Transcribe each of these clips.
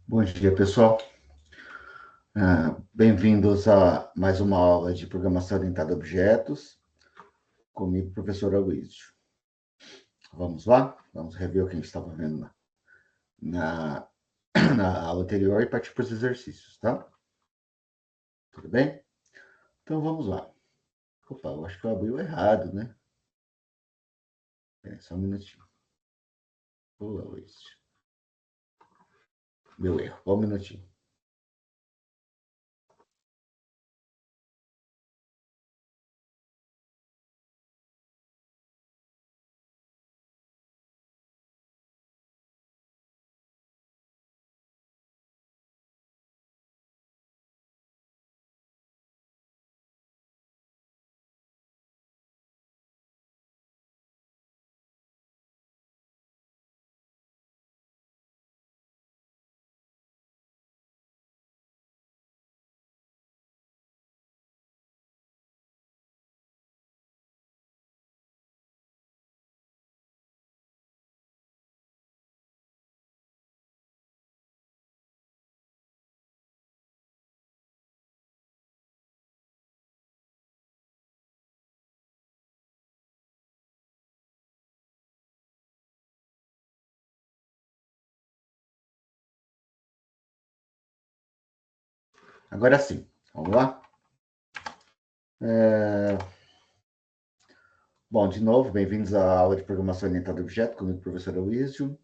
Bom dia, pessoal. Bem-vindos a mais uma aula de programação orientada a objetos, comigo, professor Aloysio. Vamos lá? Vamos rever o que a gente estava vendo na, na aula anterior e partir para os exercícios, tá? Tudo bem? Então, vamos lá. Opa, eu acho que eu abri o errado, né? Só um minutinho. Ô, Aloysio. Meu erro. Só um minutinho. Agora sim. Vamos lá? Bom, de novo, bem-vindos à aula de programação orientada a objetos, comigo, professor Aloysio.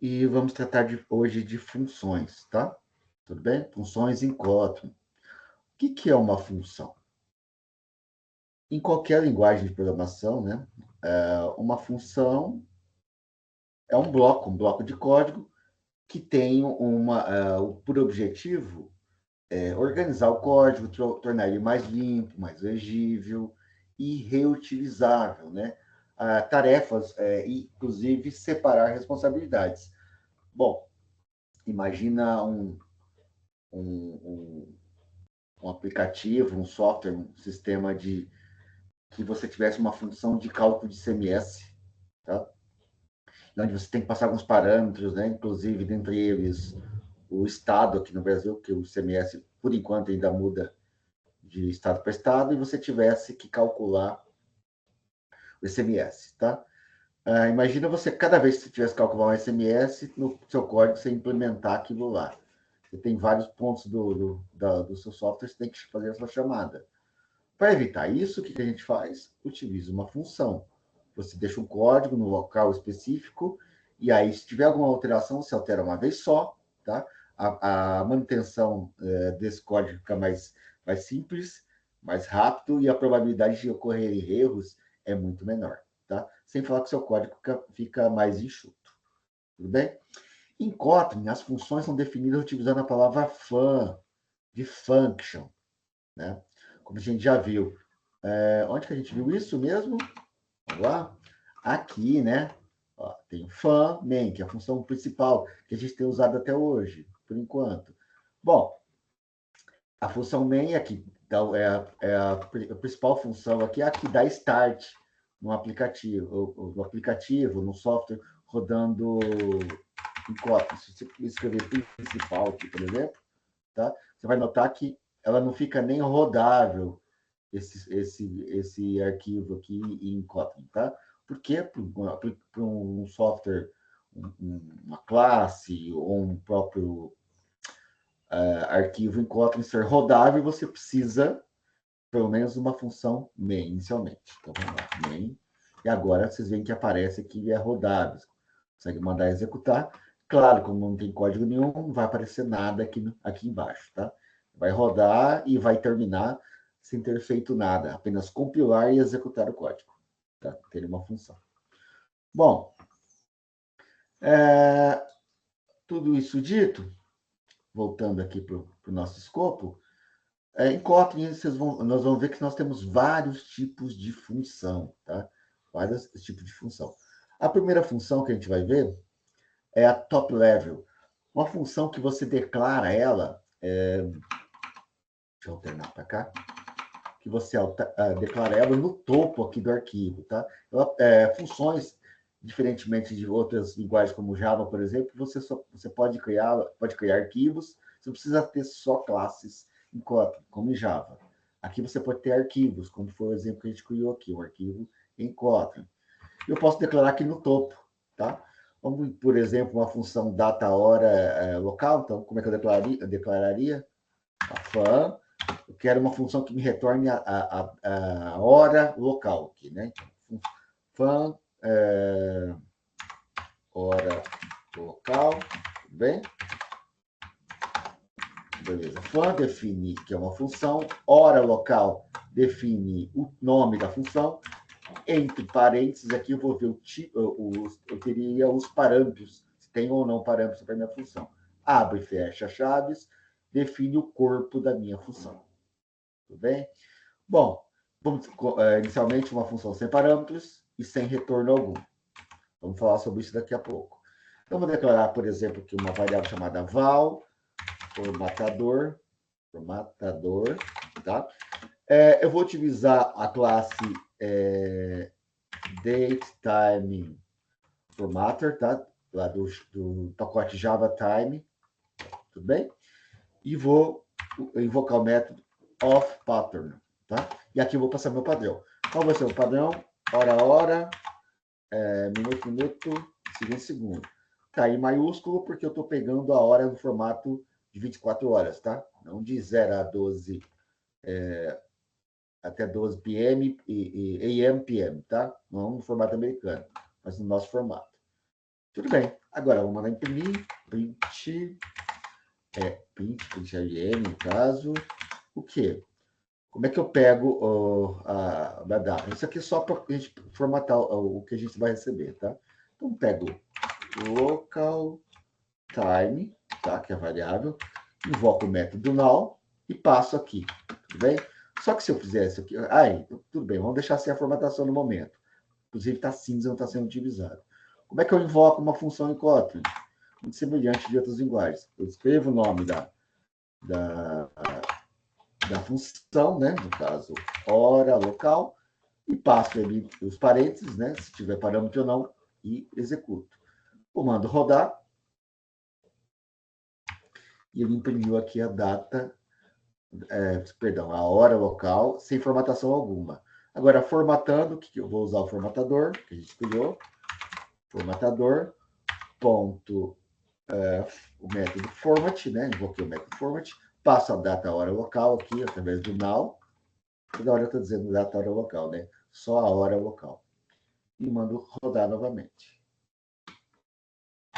E vamos tratar hoje de funções, tá? Tudo bem? Funções em Kotlin. O que é uma função? Em qualquer linguagem de programação, né? Uma função é um bloco de código que tem por objetivo organizar o código, tornar ele mais limpo, mais legível e reutilizável, né? Tarefas, inclusive separar responsabilidades. Bom, imagina um, um aplicativo, um software, um sistema de que você tivesse uma função de cálculo de CMS, tá? Onde você tem que passar alguns parâmetros, né? Inclusive, dentre eles, o estado aqui no Brasil, que o CMS, por enquanto, ainda muda de estado para estado, e você tivesse que calcular o ICMS, tá? Imagina você, cada vez que você tivesse que calcular um ICMS, no seu código você implementar aquilo lá. Você tem vários pontos do seu software, você tem que fazer essa chamada. Para evitar isso, o que a gente faz? Utiliza uma função. Você deixa um código no local específico, e aí, se tiver alguma alteração, você altera uma vez só, tá? A manutenção desse código fica mais simples, mais rápido, e a probabilidade de ocorrer erros é muito menor, tá? Sem falar que o seu código fica mais enxuto. Tudo bem? Em Kotlin, as funções são definidas utilizando a palavra de function, né? Como a gente já viu. Onde que a gente viu isso mesmo? Vamos lá? Aqui, né? Ó, tem o main, que é a função principal, que a gente tem usado até hoje, por enquanto. Bom, a função main aqui a principal função aqui, é a que dá start no aplicativo, no software rodando em Kotlin. Se você escrever principal aqui, por exemplo, tá? Você vai notar que ela não fica nem rodável esse arquivo aqui em Kotlin, tá? Porque para um software, uma classe ou um próprio arquivo em Kotlin ser rodável, você precisa pelo menos uma função main inicialmente. Então vamos lá, main. E agora vocês veem que aparece aqui é rodável. Consegue mandar executar. Claro, como não tem código nenhum, não vai aparecer nada aqui embaixo, tá? Vai rodar e vai terminar sem ter feito nada, apenas compilar e executar o código, tá? Ter uma função. Bom, tudo isso dito, voltando aqui para o nosso escopo, em Kotlin nós vamos ver que nós temos vários tipos de função, tá? Vários tipos de função. A primeira função que a gente vai ver é a top level, uma função que você declara ela, deixa eu alternar para cá, que você declara ela no topo aqui do arquivo, tá? Funções diferentemente de outras linguagens como Java, por exemplo, você pode criar arquivos, você não precisa ter só classes em Kotlin, como em Java. Aqui você pode ter arquivos, como foi o exemplo que a gente criou aqui, um arquivo em Kotlin. Eu posso declarar aqui no topo, tá? Vamos, por exemplo, uma função data hora local. Então, como é que eu declararia? A fun. Eu quero uma função que me retorne a hora local aqui, né? Então, fun hora local, tudo bem? Beleza. Fun define que é uma função, hora local define o nome da função. Entre parênteses, aqui eu vou ver eu teria os parâmetros, se tem ou não parâmetros para minha função. Abre e fecha chaves, define o corpo da minha função. Tudo bem? Bom, vamos inicialmente uma função sem parâmetros e sem retorno algum. Vamos falar sobre isso daqui a pouco. Então, vou declarar, por exemplo, aqui uma variável chamada val, formatador, tá? Eu vou utilizar a classe datetime formatter, tá? Lá do pacote Java Time, tudo bem? E vou invocar o método of_pattern, tá? E aqui eu vou passar meu padrão. Qual vai ser o padrão? Hora, minuto, segundo. Tá em maiúsculo porque eu estou pegando a hora no formato de 24 horas, tá? Não de 0 a 12, até 12 p.m. e AM, p.m., tá? Não no formato americano, mas no nosso formato. Tudo bem. Agora, vamos mandar imprimir. Print rm, no caso. O quê? Como é que eu pego a data? Isso aqui é só para a gente formatar o que a gente vai receber, tá? Então, pego local time, tá? Que é a variável, invoco o método null e passo aqui, tudo bem? Só que se eu fizer isso aqui, tudo bem, vamos deixar sem a formatação no momento. Inclusive está cinza, não está sendo utilizado. Como é que eu invoco uma função em Kotlin? Muito semelhante de outras linguagens. Eu escrevo o nome da função, né? No caso, hora local, e passo ali os parênteses, né? Se tiver parâmetro ou não, e executo. Comando rodar, e ele imprimiu aqui a data, a hora local, sem formatação alguma. Agora, formatando, que eu vou usar o formatador, que a gente criou, formatador, ponto, o método format, né? Invoquei o método format, passo a data, a hora local aqui, através do null. Toda hora eu estou dizendo data, hora local, né? Só a hora local. E mando rodar novamente.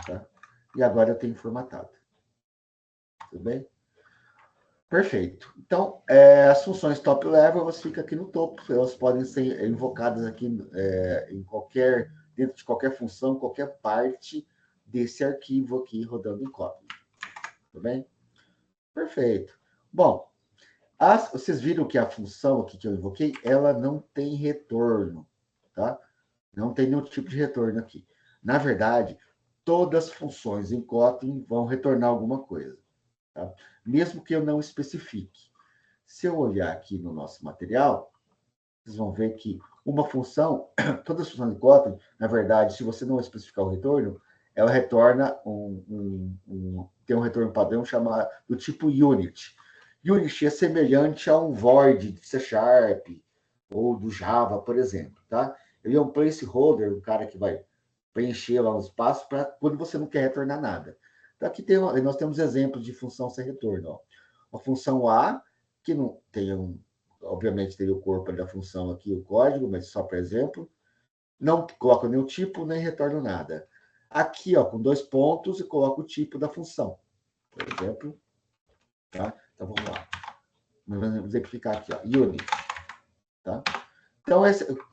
Tá? E agora eu tenho formatado. Tudo bem? Perfeito. Então, as funções top level, elas ficam aqui no topo. Elas podem ser invocadas aqui dentro de qualquer função, qualquer parte desse arquivo aqui rodando em Kotlin. Tudo bem? Perfeito. Bom, vocês viram que a função aqui que eu invoquei, ela não tem retorno, tá? Não tem nenhum tipo de retorno aqui. Na verdade, todas as funções em Kotlin vão retornar alguma coisa, tá? Mesmo que eu não especifique. Se eu olhar aqui no nosso material, vocês vão ver que uma função, todas as funções em Kotlin, na verdade, se você não especificar o retorno, ela retorna tem um retorno padrão chamado do tipo unit. Unit é semelhante a um void de C# ou do Java, por exemplo, tá? Ele é um placeholder, um cara que vai preencher lá os espaços para quando você não quer retornar nada. Então, aqui nós temos exemplos de função sem retorno. Ó. Uma função A, que não tem obviamente tem o corpo da função aqui, o código, mas só para exemplo, não coloco nenhum tipo, nem retorno nada. Aqui, ó, com 2 pontos, e coloco o tipo da função, por exemplo. Tá? Então, vamos lá. Vamos exemplificar aqui, ó, unit. Tá? Então,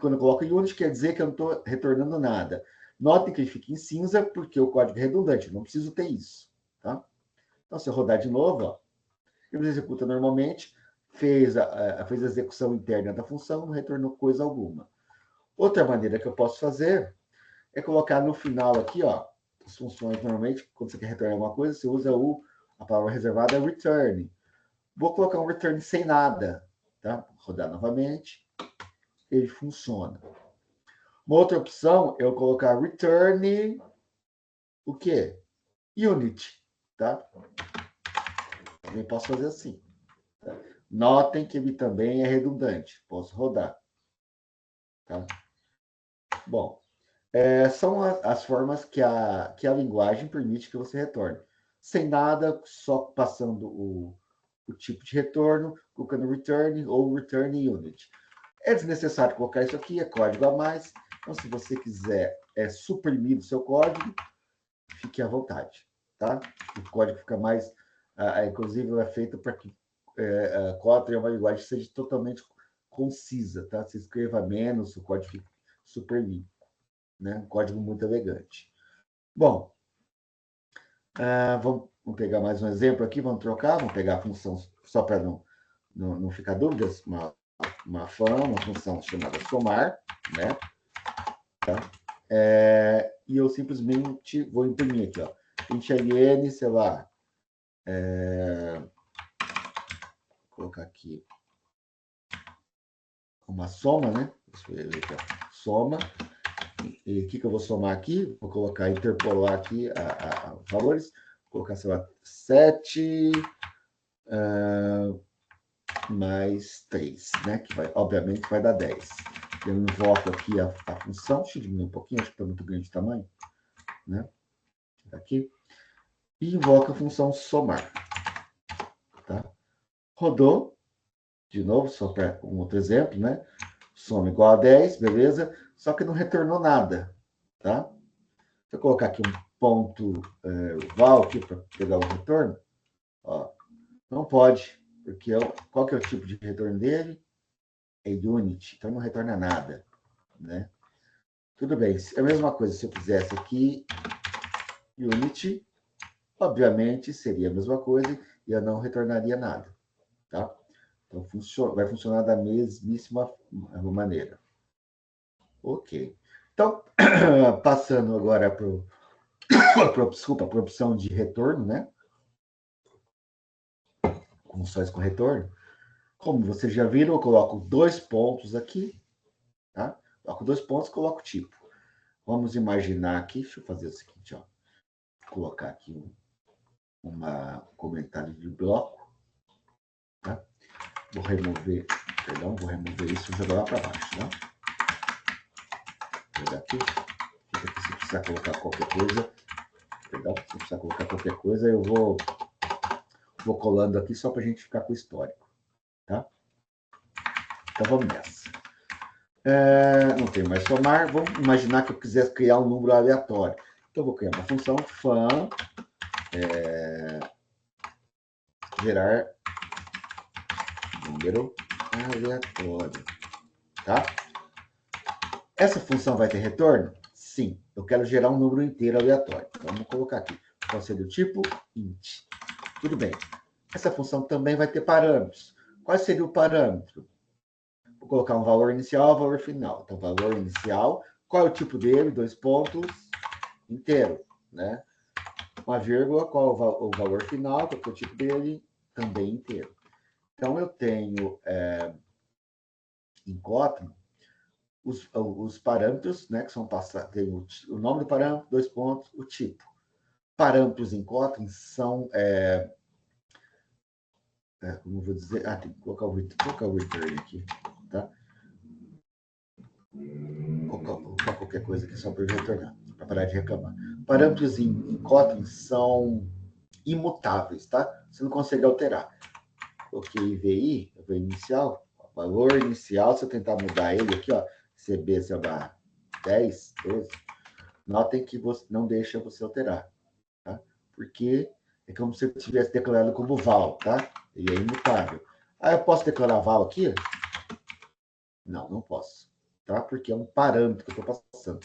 quando eu coloco unit, quer dizer que eu não estou retornando nada. Notem que ele fica em cinza, porque o código é redundante, não preciso ter isso. Tá? Então, se eu rodar de novo, ó, ele executa normalmente, fez a execução interna da função, não retornou coisa alguma. Outra maneira que eu posso fazer é colocar no final aqui, ó, as funções, normalmente, quando você quer retornar alguma coisa, você usa a palavra reservada return. Vou colocar um return sem nada, tá? Rodar novamente, ele funciona. Uma outra opção é eu colocar return o quê? Unit, tá? Também posso fazer assim. Tá? Notem que ele também é redundante. Posso rodar. Tá? Bom, são as formas que a linguagem permite que você retorne. Sem nada, só passando o tipo de retorno, colocando return ou return unit. É desnecessário colocar isso aqui, é código a mais. Então, se você quiser suprimir o seu código, fique à vontade. Tá? O código fica mais... inclusive, é feito para que Kotlin é uma linguagem que seja totalmente concisa. Tá? Se escreva menos, o código fica super limpo. Né? Um código muito elegante. Bom, vamos pegar mais um exemplo aqui, vamos trocar, vamos pegar a função, só para não ficar dúvidas, uma função chamada somar, né? Tá? E eu simplesmente vou imprimir aqui, ó. Int ln, sei lá, vou colocar aqui uma soma, né? Soma. E o que eu vou somar aqui? Vou colocar, interpolar aqui valores. Vou colocar, sei lá, 7 mais 3, né? Que vai, obviamente, vai dar 10. Eu invoco aqui a função, deixa eu diminuir um pouquinho, acho que está muito grande o tamanho, né? Aqui. E invoco a função somar. Tá? Rodou. De novo, só para um outro exemplo, né? Soma igual a 10, beleza? Só que não retornou nada, tá? Se eu colocar aqui um ponto val aqui para pegar o retorno, ó, não pode, porque qual que é o tipo de retorno dele? É unit, então não retorna nada, né? Tudo bem, é a mesma coisa se eu fizesse aqui unit, obviamente seria a mesma coisa e eu não retornaria nada, tá? Então vai funcionar da mesmíssima maneira. Ok. Então, passando agora para a opção de retorno, né? Funções com retorno. Como vocês já viram, eu coloco 2 pontos aqui, tá? Coloco 2 pontos, coloco tipo. Vamos imaginar aqui, deixa eu fazer o seguinte, ó. Vou colocar aqui um comentário de bloco, tá? Vou remover isso e jogar lá para baixo, tá? Vou jogar aqui. Se precisar colocar qualquer coisa, perdão, se precisar colocar qualquer coisa, eu vou colando aqui só para a gente ficar com o histórico, tá? Então vamos nessa. Não tem mais somar. Vamos imaginar que eu quisesse criar um número aleatório. Então eu vou criar uma função fun gerar número aleatório, tá? Essa função vai ter retorno? Sim. Eu quero gerar um número inteiro aleatório. Então, vamos colocar aqui. Qual seria o tipo? Int. Tudo bem. Essa função também vai ter parâmetros. Qual seria o parâmetro? Vou colocar um valor inicial e um valor final. Então, valor inicial, qual é o tipo dele? 2 pontos, inteiro, né? Uma vírgula, qual o valor final, qual é o tipo dele? Também inteiro. Então, eu tenho em Kotlin os parâmetros, né? Que são passados, tem o nome do parâmetro, 2 pontos, o tipo. Parâmetros em Kotlin são como vou dizer, tem que colocar o return aqui, tá? Colocar qualquer coisa aqui só para retornar, para parar de reclamar. Parâmetros em Kotlin são imutáveis, tá? Você não consegue alterar. Coloquei VI, inicial, valor inicial, se eu tentar mudar ele aqui, ó, CB, sei lá, 10, 12, notem que você não deixa você alterar, tá? Porque é como se eu tivesse declarado como val, tá? Ele é imutável. Eu posso declarar val aqui? Não, não posso, tá? Porque é um parâmetro que eu estou passando.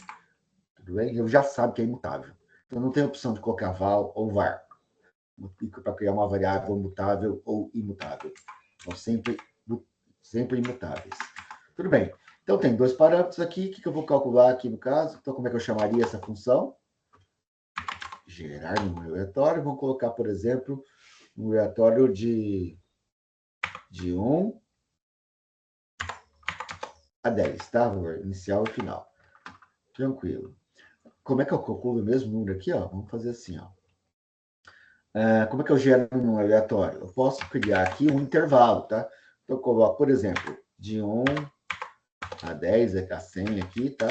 Tudo bem? Eu já sabe que é imutável. Então, não tem opção de colocar val ou var para criar uma variável mutável ou imutável. São sempre imutáveis. Tudo bem. Então, tem 2 parâmetros aqui. O que eu vou calcular aqui no caso? Então, como é que eu chamaria essa função? Gerar número aleatório. Vamos colocar, por exemplo, um aleatório de 1 a 10, tá? Valor inicial e final. Tranquilo. Como é que eu calculo o mesmo número aqui? Ó? Vamos fazer assim. Ó. Como é que eu gero um número aleatório? Eu posso criar aqui um intervalo, tá? Então, eu coloco, por exemplo, de 1 a 10, a 100 aqui, tá?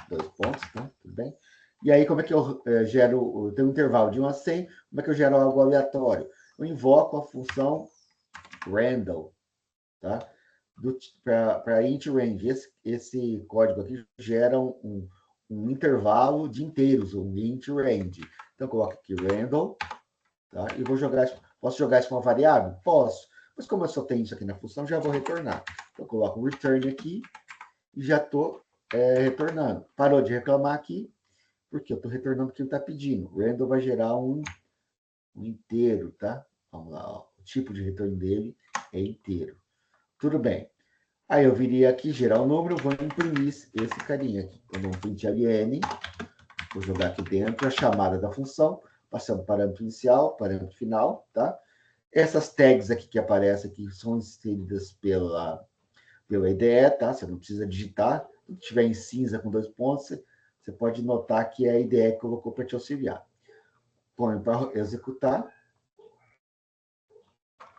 Dois pontos, tá? Tudo bem? E aí, como é que eu gero? Eu tenho um intervalo de 1 a 100, como é que eu gero algo aleatório? Eu invoco a função random, tá? Para int range. Esse código aqui gera um intervalo de inteiros, um int range. Então, eu coloco aqui random, tá? E vou jogar, posso jogar isso com uma variável? Posso. Mas como eu só tenho isso aqui na função, já vou retornar. Então, eu coloco o return aqui e já estou retornando. Parou de reclamar aqui, porque eu estou retornando o que ele está pedindo. O random vai gerar um inteiro, tá? Vamos lá, ó. O tipo de retorno dele é inteiro. Tudo bem. Aí eu viria aqui, gerar o número, vou imprimir esse carinha aqui. Eu vou print ln, vou jogar aqui dentro a chamada da função, passando parâmetro inicial, parâmetro final, tá? Essas tags aqui que aparecem aqui são inseridas pela IDE, tá? Você não precisa digitar. Se tiver em cinza com 2 pontos, você pode notar que é a IDE que colocou para te auxiliar. Põe para executar.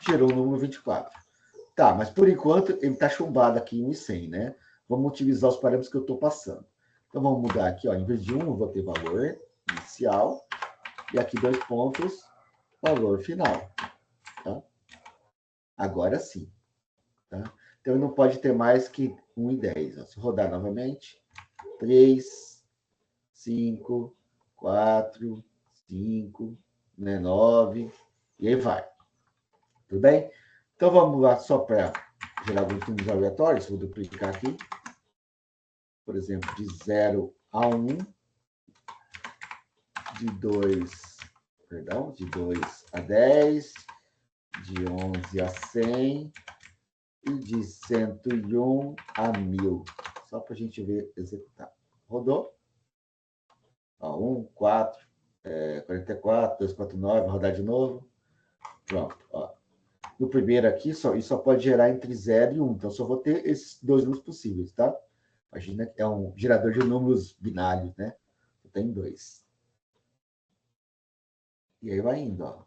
Gerou o número 24. Tá, mas por enquanto ele está chumbado aqui em 100, né? Vamos utilizar os parâmetros que eu estou passando. Então vamos mudar aqui, ó. Em vez de 1, eu vou ter valor inicial. E aqui 2 pontos, valor final. Tá? Agora sim. Tá? Então ele não pode ter mais que 1 e 10. Ó. Se rodar novamente, 3, 5, 4, 5, né, 9, e aí vai. Tudo bem? Então vamos lá só para gerar alguns números aleatórios. Vou duplicar aqui. Por exemplo, de 0 a 1, de 2, perdão, de 2 a 10, de 11 a 100 e de 101 a 1000. Só para a gente ver executar. Rodou. Ó, 1, 4, 44, 249, vou rodar de novo. Pronto. Ó. No primeiro aqui, isso só pode gerar entre 0 e 1. Então, só vou ter esses dois números possíveis, tá? Imagina que é um gerador de números binários, né? Tem 2. E aí vai indo, ó.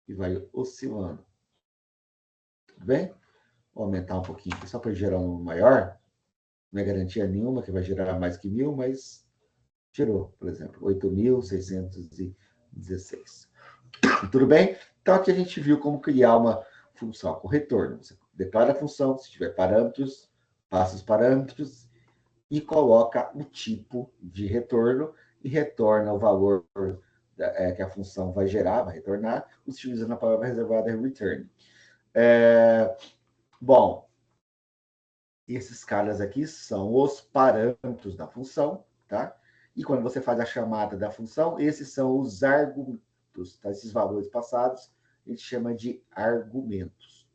E vai oscilando. Tudo bem? Vou aumentar um pouquinho aqui, só para gerar um número maior. Não é garantia nenhuma que vai gerar mais que 1000, mas gerou, por exemplo, 8.616. Tudo bem? Então, aqui a gente viu como criar uma função com retorno. Você declara a função, se tiver parâmetros, passa os parâmetros e coloca o tipo de retorno e retorna o valor que a função vai gerar, vai retornar, utilizando a palavra reservada return. Bom, esses caras aqui são os parâmetros da função, tá? E quando você faz a chamada da função, esses são os argumentos, tá? Esses valores passados, a gente chama de argumentos.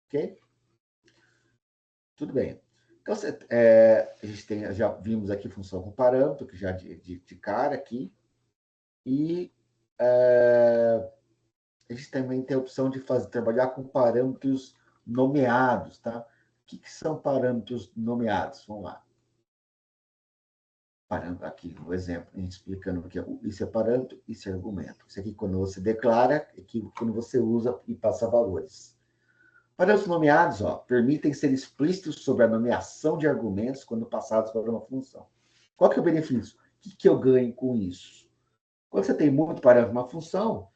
Ok? Tudo bem. Então, a gente já vimos aqui função com parâmetro, que já de cara aqui. E a gente também tem a opção de trabalhar com parâmetros nomeados, tá? O que são parâmetros nomeados? Vamos lá. Parâmetro, aqui no exemplo, a gente explicando que isso é parâmetro, isso é argumento. Isso aqui quando você declara, aqui quando você usa e passa valores. Parâmetros nomeados, ó, permitem ser explícitos sobre a nomeação de argumentos quando passados para uma função. Qual que é o benefício? O que eu ganho com isso? Quando você tem muito parâmetro numa função,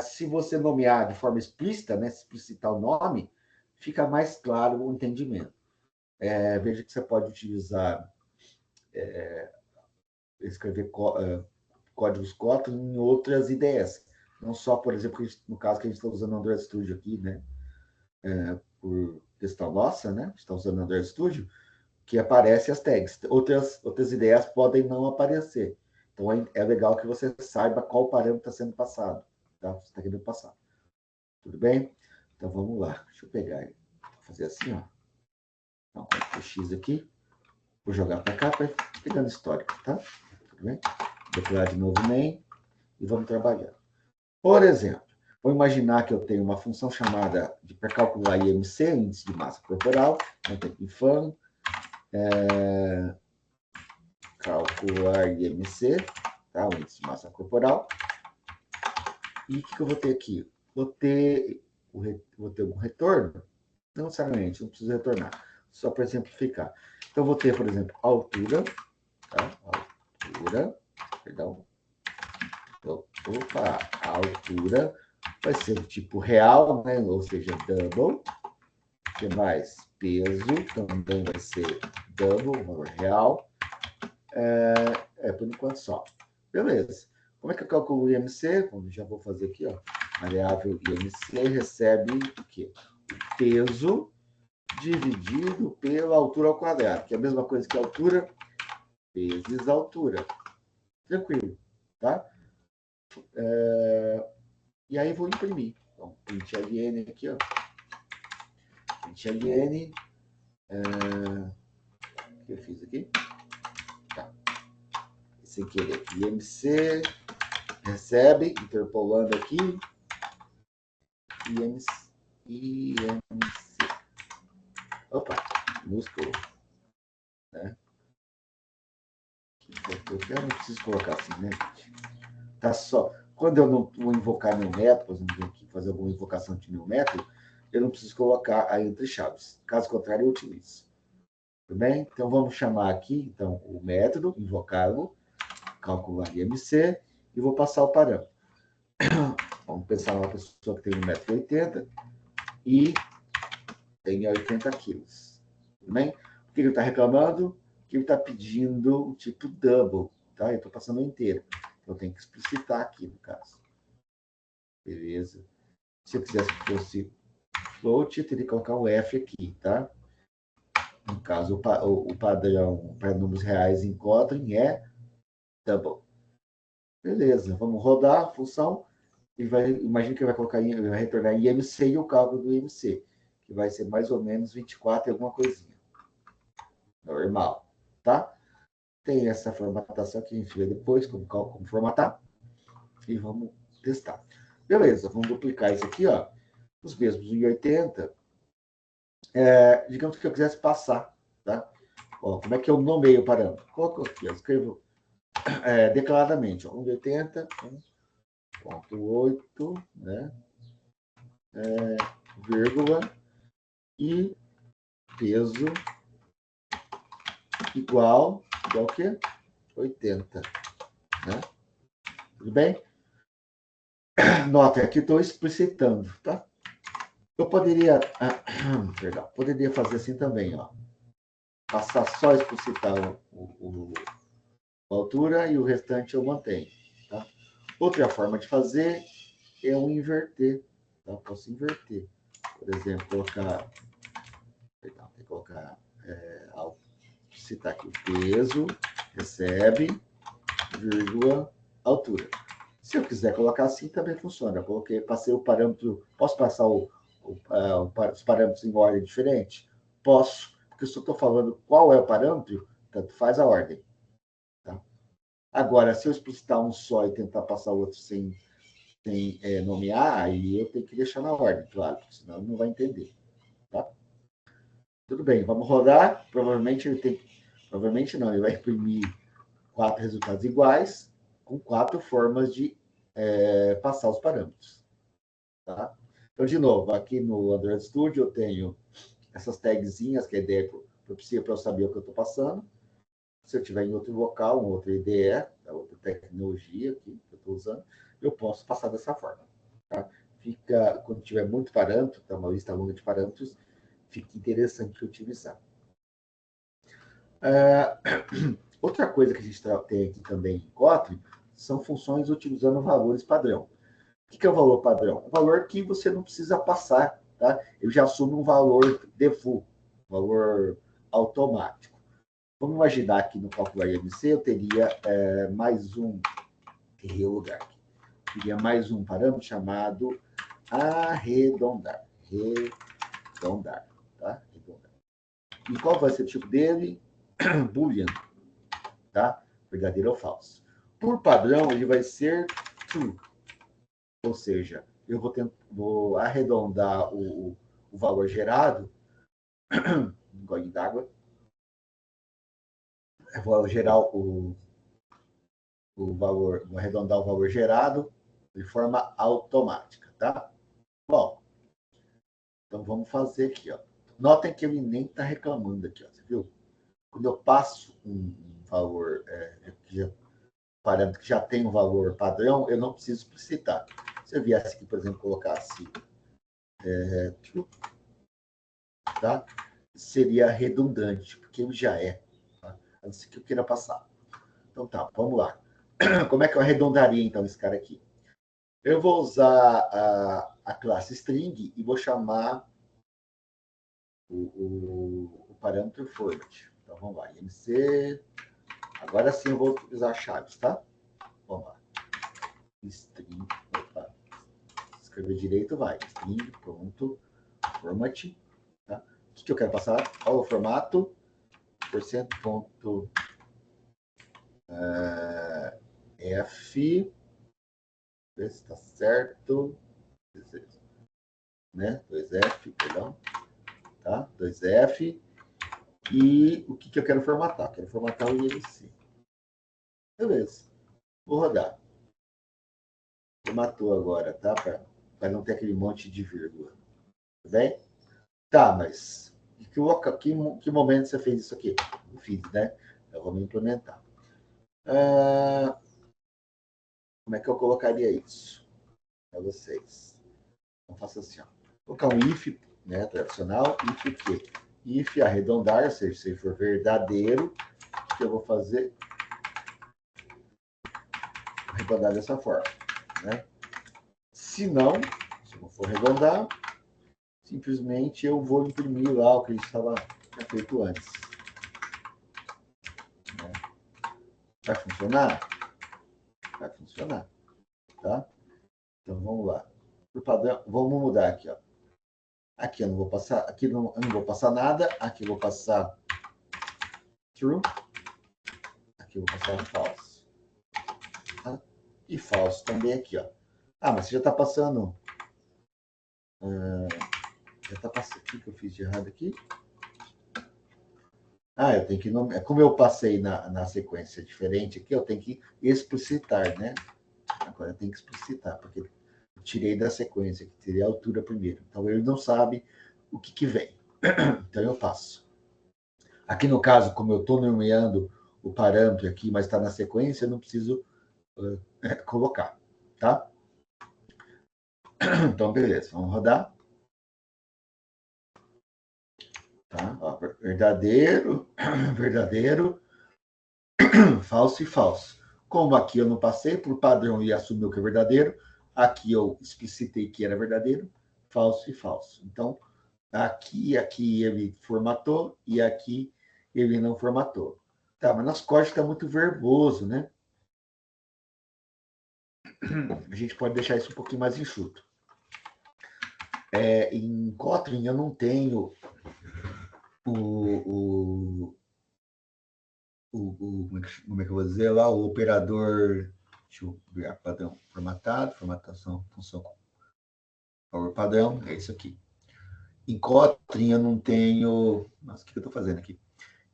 se você nomear de forma explícita, né, explicitar o nome, fica mais claro o entendimento. Veja que você pode utilizar, escrever códigos Kotlin em outras ideias. Não só, por exemplo, no caso que a gente está usando o Android Studio aqui, né, por questão nossa, né, a gente está usando o Android Studio, que aparece as tags. Outras ideias podem não aparecer. Então, é legal que você saiba qual parâmetro está sendo passado. Tá? Você está querendo passar. Tudo bem? Então, vamos lá. Deixa eu pegar ele. Vou fazer assim, ó. Então, Ctrl X aqui. Vou jogar para cá, para pegando histórico, tá? Tudo bem? Declarar de novo main e vamos trabalhar. Por exemplo, vou imaginar que eu tenho uma função chamada para calcular IMC, índice de massa corporal. Então, tem infam calcular IMC, tá? O índice de massa corporal. E o que eu vou ter aqui? Vou ter um retorno? Não necessariamente, não preciso retornar. Só para exemplificar. Então, vou ter, por exemplo, altura, tá? Altura, perdão. Opa, a altura vai ser do tipo real, né? Ou seja, double. O que mais? Peso também vai ser double, valor real. Por enquanto só. Beleza. Como é que eu calculo o IMC? Bom, já vou fazer aqui, ó. Variável IMC recebe o quê? O peso dividido pela altura ao quadrado, que é a mesma coisa que altura vezes altura. Tranquilo, tá? E aí vou imprimir. Então, print LN aqui, ó. Print LN. O que eu fiz aqui? Tá. Sem querer. IMC recebe, interpolando aqui. IMC. Opa, músculo. Né? Eu não preciso colocar assim, né, gente? Tá só. Quando eu não vou invocar meu método, por exemplo, aqui fazer alguma invocação de meu método, eu não preciso colocar aí entre chaves. Caso contrário, eu utilizo. Tudo bem? Então, vamos chamar aqui então, o método, invocá-lo, calcular IMC, e vou passar o parâmetro. Vamos pensar numa pessoa que tem 1,80 m e tem 80 quilos. Tudo bem? O que ele está reclamando? Que ele está pedindo o tipo double. Tá? Eu estou passando inteiro. Então, eu tenho que explicitar aqui, no caso. Beleza. Se eu quisesse que fosse float, eu teria que colocar o F aqui, tá? No caso, o padrão para números reais em Kotlin é double. Beleza, vamos rodar a função. Imagina que vai colocar, vai retornar IMC e o cálculo do IMC, que vai ser mais ou menos 24 e alguma coisinha. Normal, tá? Tem essa formatação que a gente vê depois, como formatar, e vamos testar. Beleza, vamos duplicar isso aqui, ó. Os mesmos 1,80. Digamos que eu quisesse passar, tá? Ó, como é que eu nomeio o parâmetro? Coloco aqui, eu escrevo declaradamente, ó, 1,80, 1,8, né? Vírgula, e peso igual ao quê? 80, né? Tudo bem? Nota, aqui estou explicitando, tá? Eu poderia, perdão, poderia fazer assim também, ó. Passar só explicitar a altura e o restante eu mantenho, tá? Outra forma de fazer é eu inverter, tá? Posso inverter. Por exemplo, colocar, perdão, tem que colocar, citar aqui o peso, recebe, vírgula, altura. Se eu quiser colocar assim, também funciona. Eu passei o parâmetro. Posso passar os parâmetros em ordem diferente? Posso, porque se eu estou falando qual é o parâmetro, tanto faz a ordem. Tá? Agora, se eu explicitar um só e tentar passar o outro sem nomear, aí eu tenho que deixar na ordem, claro, porque senão ele não vai entender. Tá? Tudo bem, vamos rodar. Provavelmente ele tem. Provavelmente não, ele vai imprimir 4 resultados iguais, com 4 formas de passar os parâmetros. Tá? Então, de novo, aqui no Android Studio eu tenho essas tagzinhas, que a ideia propicia para eu saber o que eu estou passando. Se eu tiver em outro local, uma outra IDE, outra tecnologia aqui que eu estou usando, eu posso passar dessa forma. Tá? Quando tiver muito parâmetro, tá, uma lista longa de parâmetros, fica interessante utilizar. Outra coisa que a gente tem aqui também em Kotlin são funções utilizando valores padrão. O que é o valor padrão? Um valor que você não precisa passar, tá? Ele já assume um valor default, valor automático. Vamos imaginar que no cálculo IMC eu teria mais um, errei o lugar aqui, teria mais um parâmetro chamado arredondar. Arredondar, tá? Arredondar. E qual vai ser o tipo dele? Boolean, tá? Verdadeiro ou falso. Por padrão, ele vai ser true. Ou seja, eu vou arredondar o valor gerado, um golinho d'água, eu vou gerar o valor, vou arredondar o valor gerado de forma automática, tá? Bom, então vamos fazer aqui, ó. Notem que ele nem está reclamando aqui, ó, você viu? Quando eu passo um valor, parâmetro que já tem um valor padrão, eu não preciso explicitar. Se eu viesse aqui, por exemplo, colocasse true, tá? Seria redundante, porque ele já é. Tá? A não ser que eu queira passar. Então tá, vamos lá. Como é que eu arredondaria, então, esse cara aqui? Eu vou usar a classe string e vou chamar o parâmetro format. Então, vamos lá. IMC. Agora sim eu vou utilizar chaves, tá? Vamos lá. String. Opa. Escrever direito, vai. String, pronto. Format. Tá? O que eu quero passar? Olha o formato. Porcento ponto F. Ver se está certo. Né? 2F, perdão. Tá? 2F. E o que eu quero formatar? Quero formatar o IMC. Beleza. Vou rodar. Formatou agora, tá? Para não ter aquele monte de vírgula. Tá bem? Tá, mas que momento você fez isso aqui? Eu fiz, né? Eu vou me implementar. Como é que eu colocaria isso para vocês? Então, faço assim, ó. Vou colocar um if, né, tradicional, if o quê? If arredondar, ou seja, se for verdadeiro, o que eu vou fazer? Arredondar dessa forma, né? Se não for arredondar, simplesmente eu vou imprimir lá o que a gente estava feito antes. Né? Vai funcionar? Vai funcionar, tá? Então vamos lá. Por padrão, vamos mudar aqui, ó. Aqui eu não vou passar, aqui eu não vou passar nada, aqui eu vou passar true, aqui eu vou passar false. Tá? E false também aqui, ó. Ah, mas você já está passando. Já está passando. O que eu fiz de errado aqui? Ah, eu tenho que nomear. Como eu passei na sequência diferente aqui, eu tenho que explicitar, né? Agora eu tenho que explicitar, porque eu tirei da sequência, que teria a altura primeiro. Então ele não sabe o que vem. Então eu passo. Aqui no caso, como eu estou nomeando o parâmetro aqui, mas está na sequência, eu não preciso colocar, tá? Então, beleza, vamos rodar. Tá? Ó, verdadeiro, verdadeiro, falso e falso. Como aqui eu não passei, por padrão e assumiu que é verdadeiro, aqui eu explicitei que era verdadeiro, falso e falso. Então, aqui ele formatou e aqui ele não formatou. Tá, mas nosso código está muito verboso, né? A gente pode deixar isso um pouquinho mais enxuto. Em Kotlin eu não tenho como é que eu vou dizer lá, o operador, deixa eu ver, padrão formatado, formatação, função power padrão, é isso aqui. Em Kotlin eu não tenho, nossa, o que eu estou fazendo aqui?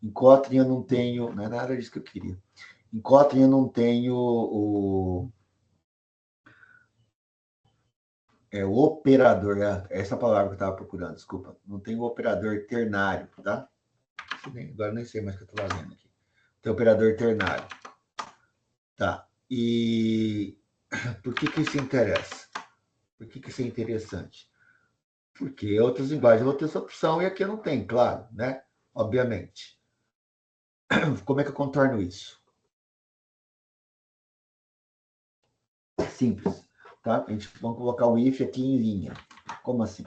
Em Kotlin eu não tenho, não é nada disso que eu queria. Em Kotlin eu não tenho o operador, essa palavra que eu estava procurando, desculpa, não tem o operador ternário, tá? Agora nem sei mais o que eu estou fazendo aqui. Tem o operador ternário. Tá. E por que isso interessa? Por que isso é interessante? Porque outras linguagens vão ter essa opção e aqui eu não tenho, claro, né? Obviamente. Como é que eu contorno isso? Simples, tá? Vamos colocar o if aqui em linha. Como assim?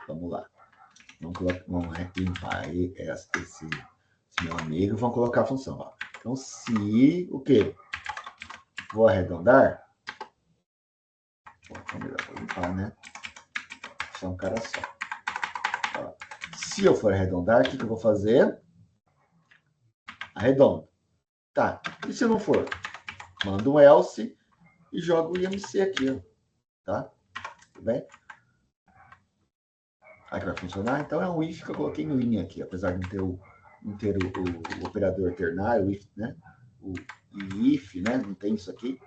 Vamos lá. Vamos limpar esse meu amigo. Vamos colocar a função. Ó. Então, se o quê? Vou arredondar. Vou limpar, né? Deixar um cara só. Ó. Se eu for arredondar, o que eu vou fazer? Arredondo. Tá. E se não for? Mando um else e jogo o IMC aqui, ó. Tá? Tudo bem? Aí que vai funcionar. Então é um if que eu coloquei em linha aqui, apesar de não ter não ter o operador ternário, o if, né? O if, né? Não tem isso aqui.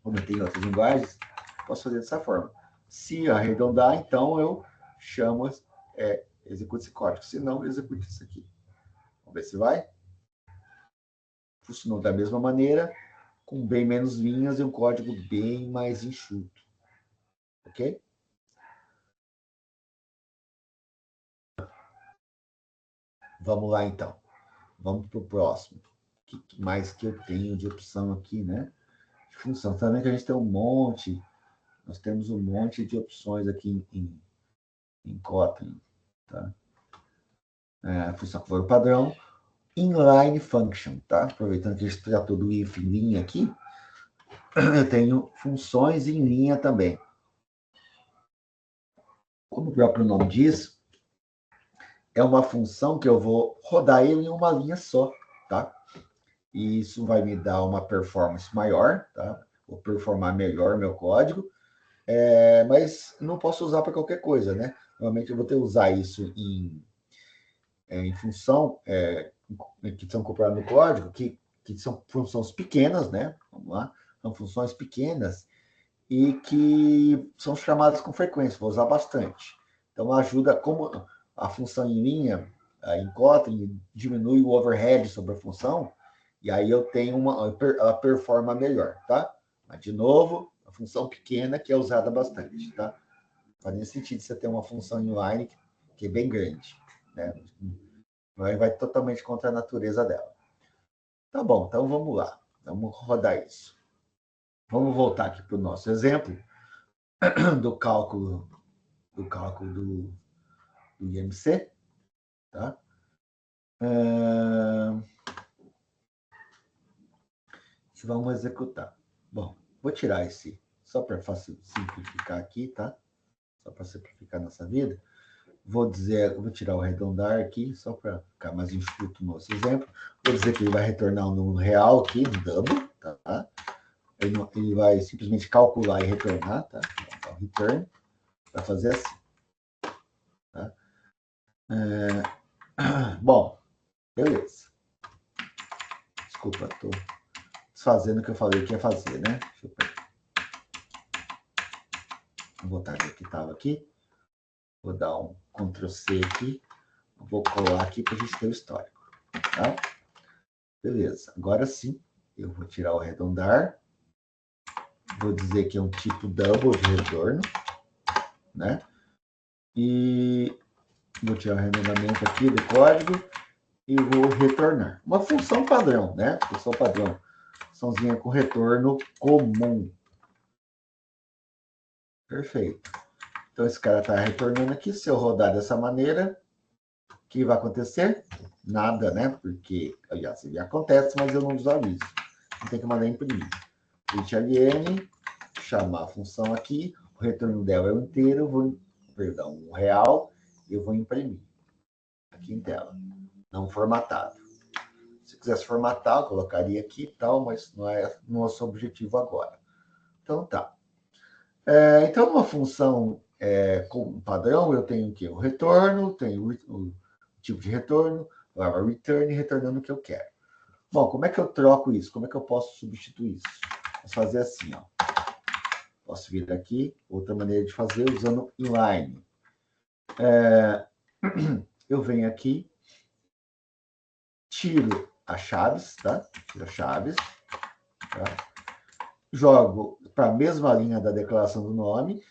Como eu tenho em outras linguagens, posso fazer dessa forma. Se arredondar, então eu chamo, execute esse código. Se não, execute isso aqui. Vamos ver se vai. Funcionou da mesma maneira, com bem menos linhas e um código bem mais enxuto. Ok? Vamos lá, então. Vamos para o próximo. O que mais que eu tenho de opção aqui, né? De função. Também que a gente tem um monte. Nós temos um monte de opções aqui em Kotlin. Tá? Função for padrão. Inline function, tá? Aproveitando que a gente tratou do if em linha aqui, eu tenho funções em linha também. Como o próprio nome diz, é uma função que eu vou rodar ele em uma linha só, tá? E isso vai me dar uma performance maior, tá? Vou performar melhor meu código, mas não posso usar para qualquer coisa, né? Normalmente eu vou ter que usar isso em função que são incorporadas no código, que são funções pequenas, né? Vamos lá, são funções pequenas e que são chamadas com frequência, vou usar bastante. Então, ajuda, como a função em linha, em Kotlin, diminui o overhead sobre a função, e aí eu tenho ela performa melhor, tá? Mas, de novo, a função pequena que é usada bastante, tá? Faz nem sentido você ter uma função inline que é bem grande, né? Vai totalmente contra a natureza dela. Tá bom, então vamos lá. Vamos rodar isso. Vamos voltar aqui para o nosso exemplo do cálculo do IMC, tá? Vamos executar. Bom, vou tirar esse, só para simplificar aqui, tá? Só para simplificar nossa vida. Vou tirar o arredondar aqui, só para ficar mais enxuto no nosso exemplo. Vou dizer que ele vai retornar um número real aqui, um double, tá? Ele vai simplesmente calcular e retornar, tá? Então, return, vai fazer assim. Tá? Bom, beleza. Desculpa, estou desfazendo o que eu falei que ia fazer, né? Deixa eu Vou botar aqui que estava aqui. Vou dar um Ctrl C aqui. Vou colar aqui para a gente ter o histórico. Tá? Beleza. Agora sim, eu vou tirar o arredondar. Vou dizer que é um tipo double de retorno. Né? E vou tirar o arredondamento aqui do código e vou retornar. Uma função padrão, né? Função padrão. Funçãozinha com retorno comum. Perfeito. Então, esse cara está retornando aqui. Se eu rodar dessa maneira, o que vai acontecer? Nada, né? Porque, aliás, ele acontece, mas eu não visualizo. Não tem que mandar imprimir. Print ln, chamar a função aqui. O retorno dela é o inteiro, um real, e eu vou imprimir aqui em tela. Não formatado. Se quisesse formatar, eu colocaria aqui e tal, mas não é nosso objetivo agora. Então, tá. Então, uma função com padrão, eu tenho o quê? O retorno, tenho o tipo de retorno, a return, retornando o que eu quero. Bom, como é que eu troco isso? Como é que eu posso substituir isso? Posso fazer assim, ó. Posso vir aqui, outra maneira de fazer, usando inline. Eu venho aqui, tiro as chaves, tá? Tiro as chaves, tá? Jogo para a mesma linha da declaração do nome,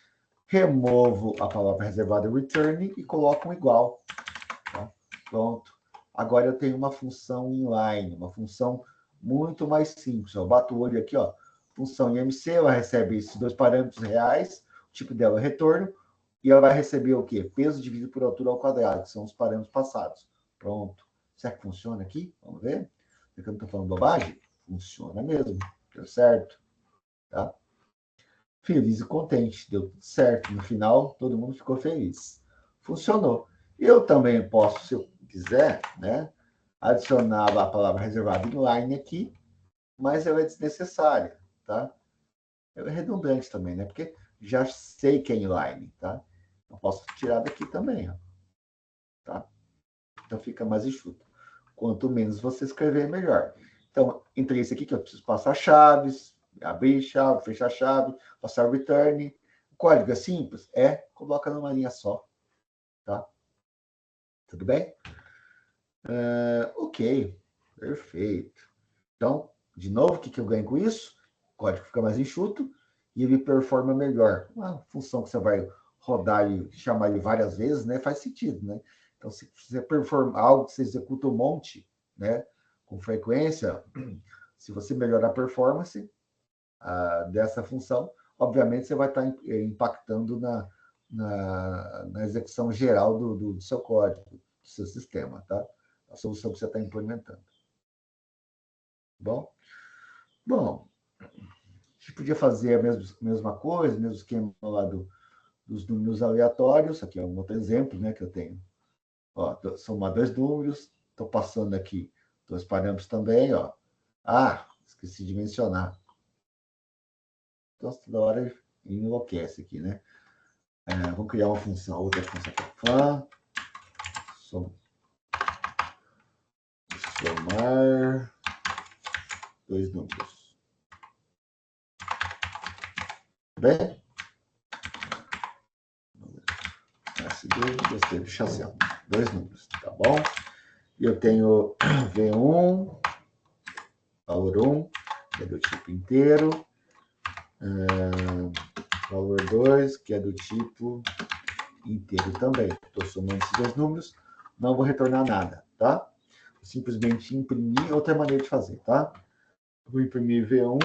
removo a palavra reservada return e coloco um igual. Tá? Pronto. Agora eu tenho uma função inline, uma função muito mais simples. Eu bato o olho aqui, ó. Função IMC, ela recebe esses dois parâmetros reais, o tipo dela é retorno, e ela vai receber o quê? Peso dividido por altura ao quadrado, que são os parâmetros passados. Pronto. Será que funciona aqui? Vamos ver? Será que eu não estou falando bobagem? Funciona mesmo. Deu certo. Tá? Feliz e contente, deu tudo certo. No final, todo mundo ficou feliz. Funcionou. Eu também posso, se eu quiser, né, adicionar a palavra reservada inline aqui, mas ela é desnecessária, tá? Ela é redundante também, né? Porque já sei que é inline, tá? Eu posso tirar daqui também, ó, tá? Então fica mais enxuto. Quanto menos você escrever, melhor. Então, entre esse aqui, que eu preciso passar chaves, abrir chave, fechar chave, passar return. O código é simples? Coloca numa linha só. Tá? Tudo bem? Ok, perfeito. Então, de novo, o que eu ganho com isso? O código fica mais enxuto e ele performa melhor. Uma função que você vai rodar e chamar ele várias vezes, né? Faz sentido, né? Então, se você performa algo que você executa um monte, né? Com frequência, se você melhorar a performance dessa função, obviamente você vai estar impactando na execução geral do seu código, do seu sistema, tá? A solução que você está implementando. Bom, a gente podia fazer a mesma coisa, mesmo esquema lá dos números aleatórios. Aqui é um outro exemplo, né, que eu tenho. Ó, somar dois números, estou passando aqui dois parâmetros também, ó. Esqueci de mencionar. Então, toda hora enlouquece aqui, né? Vamos criar uma função, outra função aqui. Somar dois números. Bem? Gostei do chassé. Dois números, tá bom? E eu tenho V1, valor 1, que é do tipo inteiro. Valor 2, que é do tipo inteiro também. Estou somando esses dois números, não vou retornar nada, tá? Vou simplesmente imprimir outra maneira de fazer, tá? Vou imprimir V1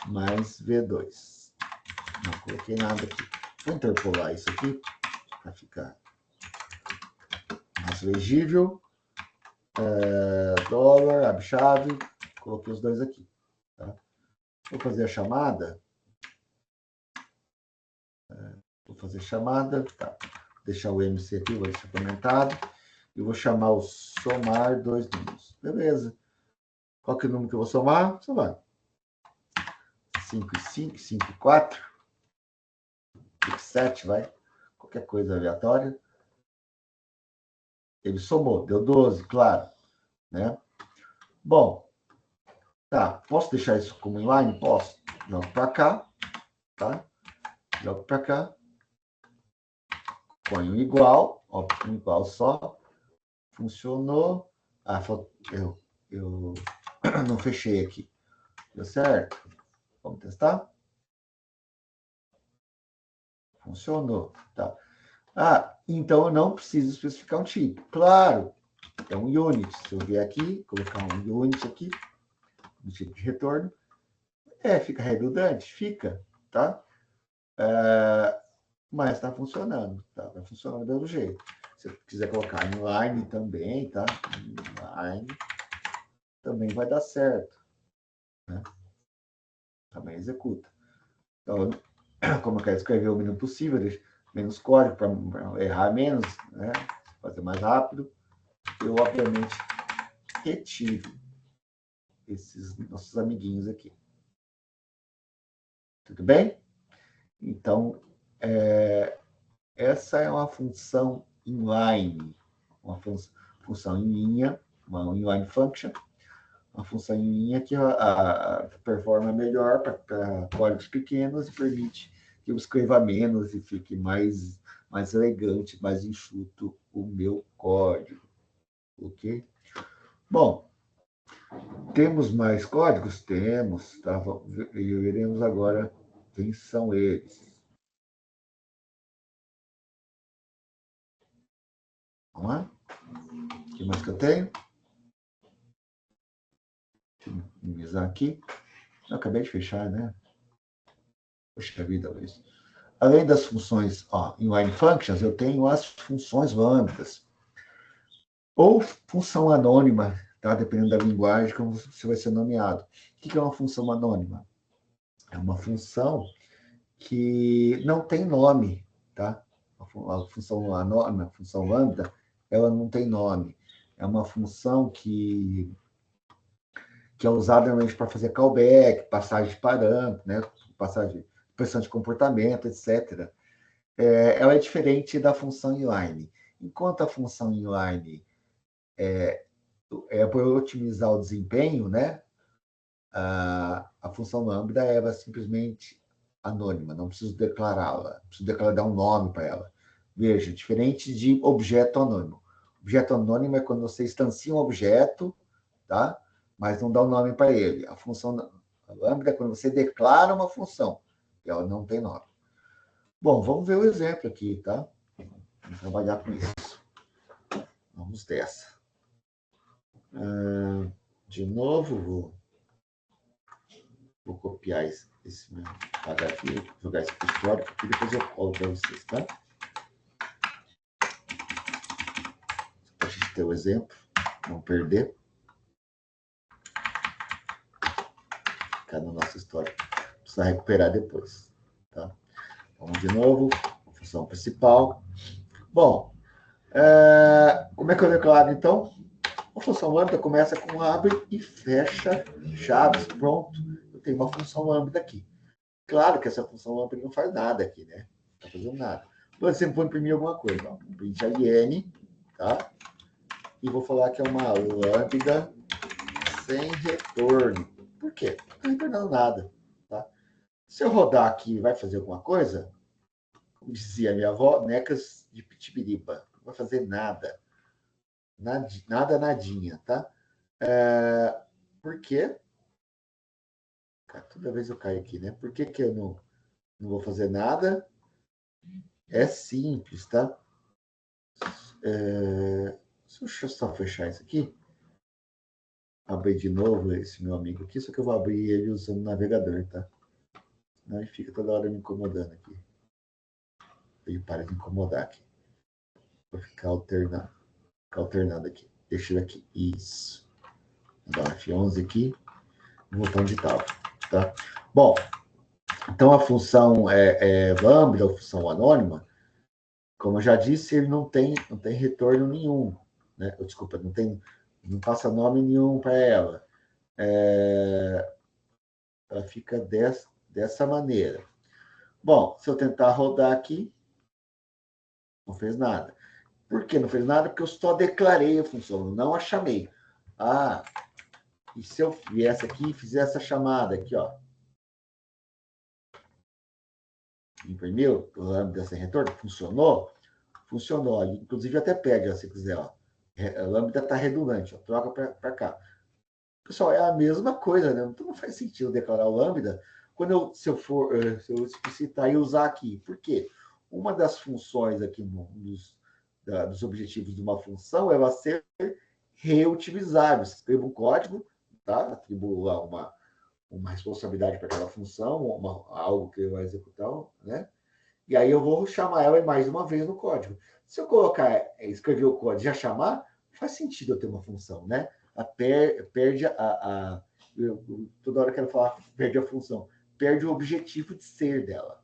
mais V2. Não coloquei nada aqui. Vou interpolar isso aqui para ficar mais legível. Dólar, abre chave, coloquei os dois aqui. Tá? Vou fazer a chamada. Tá. Vou deixar o MC aqui, vou deixar comentado. E vou chamar o somar dois números. Beleza. Qual que é o número que eu vou somar? Somar. 5 e 5, 5 e 4. 5 e 7, vai. Qualquer coisa aleatória. Ele somou, deu 12, claro. Né? Bom, tá. Posso deixar isso como inline? Posso. Jogo para cá. Tá? Jogo para cá. Põe um igual. Ó, um igual só. Funcionou. Eu não fechei aqui. Deu certo? Vamos testar? Funcionou. Tá. Então eu não preciso especificar um tipo. Claro, é um unit. Se eu vier aqui, colocar um unit aqui, no tipo de retorno, fica redundante? Fica, tá? Mas está funcionando, tá? Vai funcionar do mesmo jeito. Se você quiser colocar inline também, tá? Inline também vai dar certo, né? Também executa. Então, como eu quero escrever o mínimo possível, menos código para errar menos, né? Fazer mais rápido, eu obviamente retiro esses nossos amiguinhos aqui. Tudo bem? Então, essa é uma função inline, uma função em linha, uma inline function, uma função em linha que performa melhor para códigos pequenos e permite que eu escreva menos e fique mais elegante, mais enxuto o meu código. Ok? Bom, temos mais códigos? Temos, tá? E veremos agora quem são eles. Vamos lá? O que mais que eu tenho? Deixa eu minimizar aqui. Eu acabei de fechar, né? Poxa vida, Luiz. Além das funções inline functions, eu tenho as funções lambdas. Ou função anônima, tá? Dependendo da linguagem, como você vai ser nomeado. O que é uma função anônima? É uma função que não tem nome, tá? A função anônima, a função lambda, ela não tem nome. É uma função que é usada normalmente para fazer callback, passagem de parâmetro, né? Passagem, pressão de comportamento, etc. Ela é diferente da função inline. Enquanto a função inline para eu otimizar o desempenho, né? A função lambda é simplesmente anônima, não preciso declará-la, preciso dar um nome para ela. Veja, diferente de objeto anônimo. Objeto anônimo é quando você instancia um objeto, tá? Mas não dá um nome para ele. A função lambda é quando você declara uma função e ela não tem nome. Bom, vamos ver o exemplo aqui, tá? Vamos trabalhar com isso. Vamos dessa. De novo, vou copiar esse meu parágrafo, jogar esse histórico aqui, depois eu colo para vocês, tá? Para a gente ter o exemplo, não perder. Ficar no nosso histórico. Precisa recuperar depois, tá? Vamos de novo, função principal. Bom, como é que eu declaro, então? A função lambda começa com abre e fecha chaves, pronto. Eu tenho uma função lambda aqui. Claro que essa função lambda não faz nada aqui, né? Não está fazendo nada. Por exemplo, vou imprimir alguma coisa. Ó. Print ln, tá? E vou falar que é uma lambda sem retorno. Por quê? Não está retornando nada, tá? Se eu rodar aqui, vai fazer alguma coisa? Como dizia minha avó, necas de pitibiriba. Não vai fazer nada. Nada, nadinha, tá? Por quê? Toda vez eu caio aqui, né? Por que eu não vou fazer nada? É simples, tá? Deixa eu só fechar isso aqui. Abrir de novo esse meu amigo aqui, só que eu vou abrir ele usando o navegador, tá? Senão ele fica toda hora me incomodando aqui. Ele para de incomodar aqui. Vou ficar alternando aqui. Deixa ele aqui. Isso. Vou dar F11 aqui. Vou voltar onde estava, tá? Bom, então a função lambda, a função anônima, como eu já disse, ele não tem retorno nenhum, né? Desculpa, não passa nome nenhum para ela. Ela fica dessa maneira. Bom, se eu tentar rodar aqui, não fez nada. Por que não fez nada? Porque eu só declarei a função, não a chamei. E se eu viesse aqui e fizesse essa chamada aqui, ó. Imprimiu, lambda sem retorno, funcionou? Funcionou. Inclusive até pede, ó, se quiser, ó. A lambda está redundante, ó, troca para cá. Pessoal, é a mesma coisa, né? Então não faz sentido declarar o lambda se eu explicitar e usar aqui. Por quê? Uma das funções aqui, dos objetivos de uma função, é ela ser reutilizável. Você escreva um código, tá? Atribuo lá uma responsabilidade para aquela função, algo que vai executar, né? E aí eu vou chamar ela mais uma vez no código. Se eu escrever o código e já chamar, faz sentido eu ter uma função, né? Perde toda hora que ela falar, perde a função. Perde o objetivo de ser dela.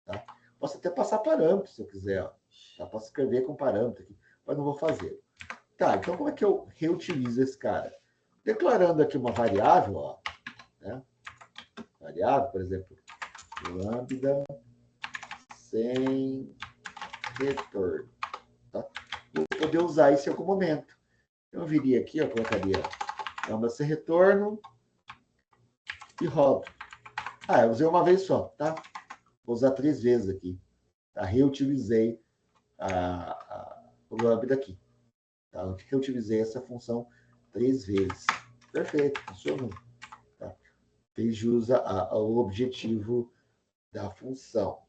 Tá? Posso até passar parâmetros, se eu quiser. Ó. Tá? Posso escrever com parâmetro aqui, mas não vou fazer. Tá, então como é que eu reutilizo esse cara? Declarando aqui uma variável, ó, né? Variável, por exemplo, lambda sem retorno. Tá? Vou poder usar isso em algum momento. Eu viria aqui, eu colocaria lambda sem retorno e rodo. Eu usei uma vez só, tá? Vou usar 3 vezes aqui. Tá? Reutilizei o lambda aqui. Tá? Eu reutilizei essa função 3 vezes. Perfeito, funcionou. Tá? Fez jus ao objetivo da função.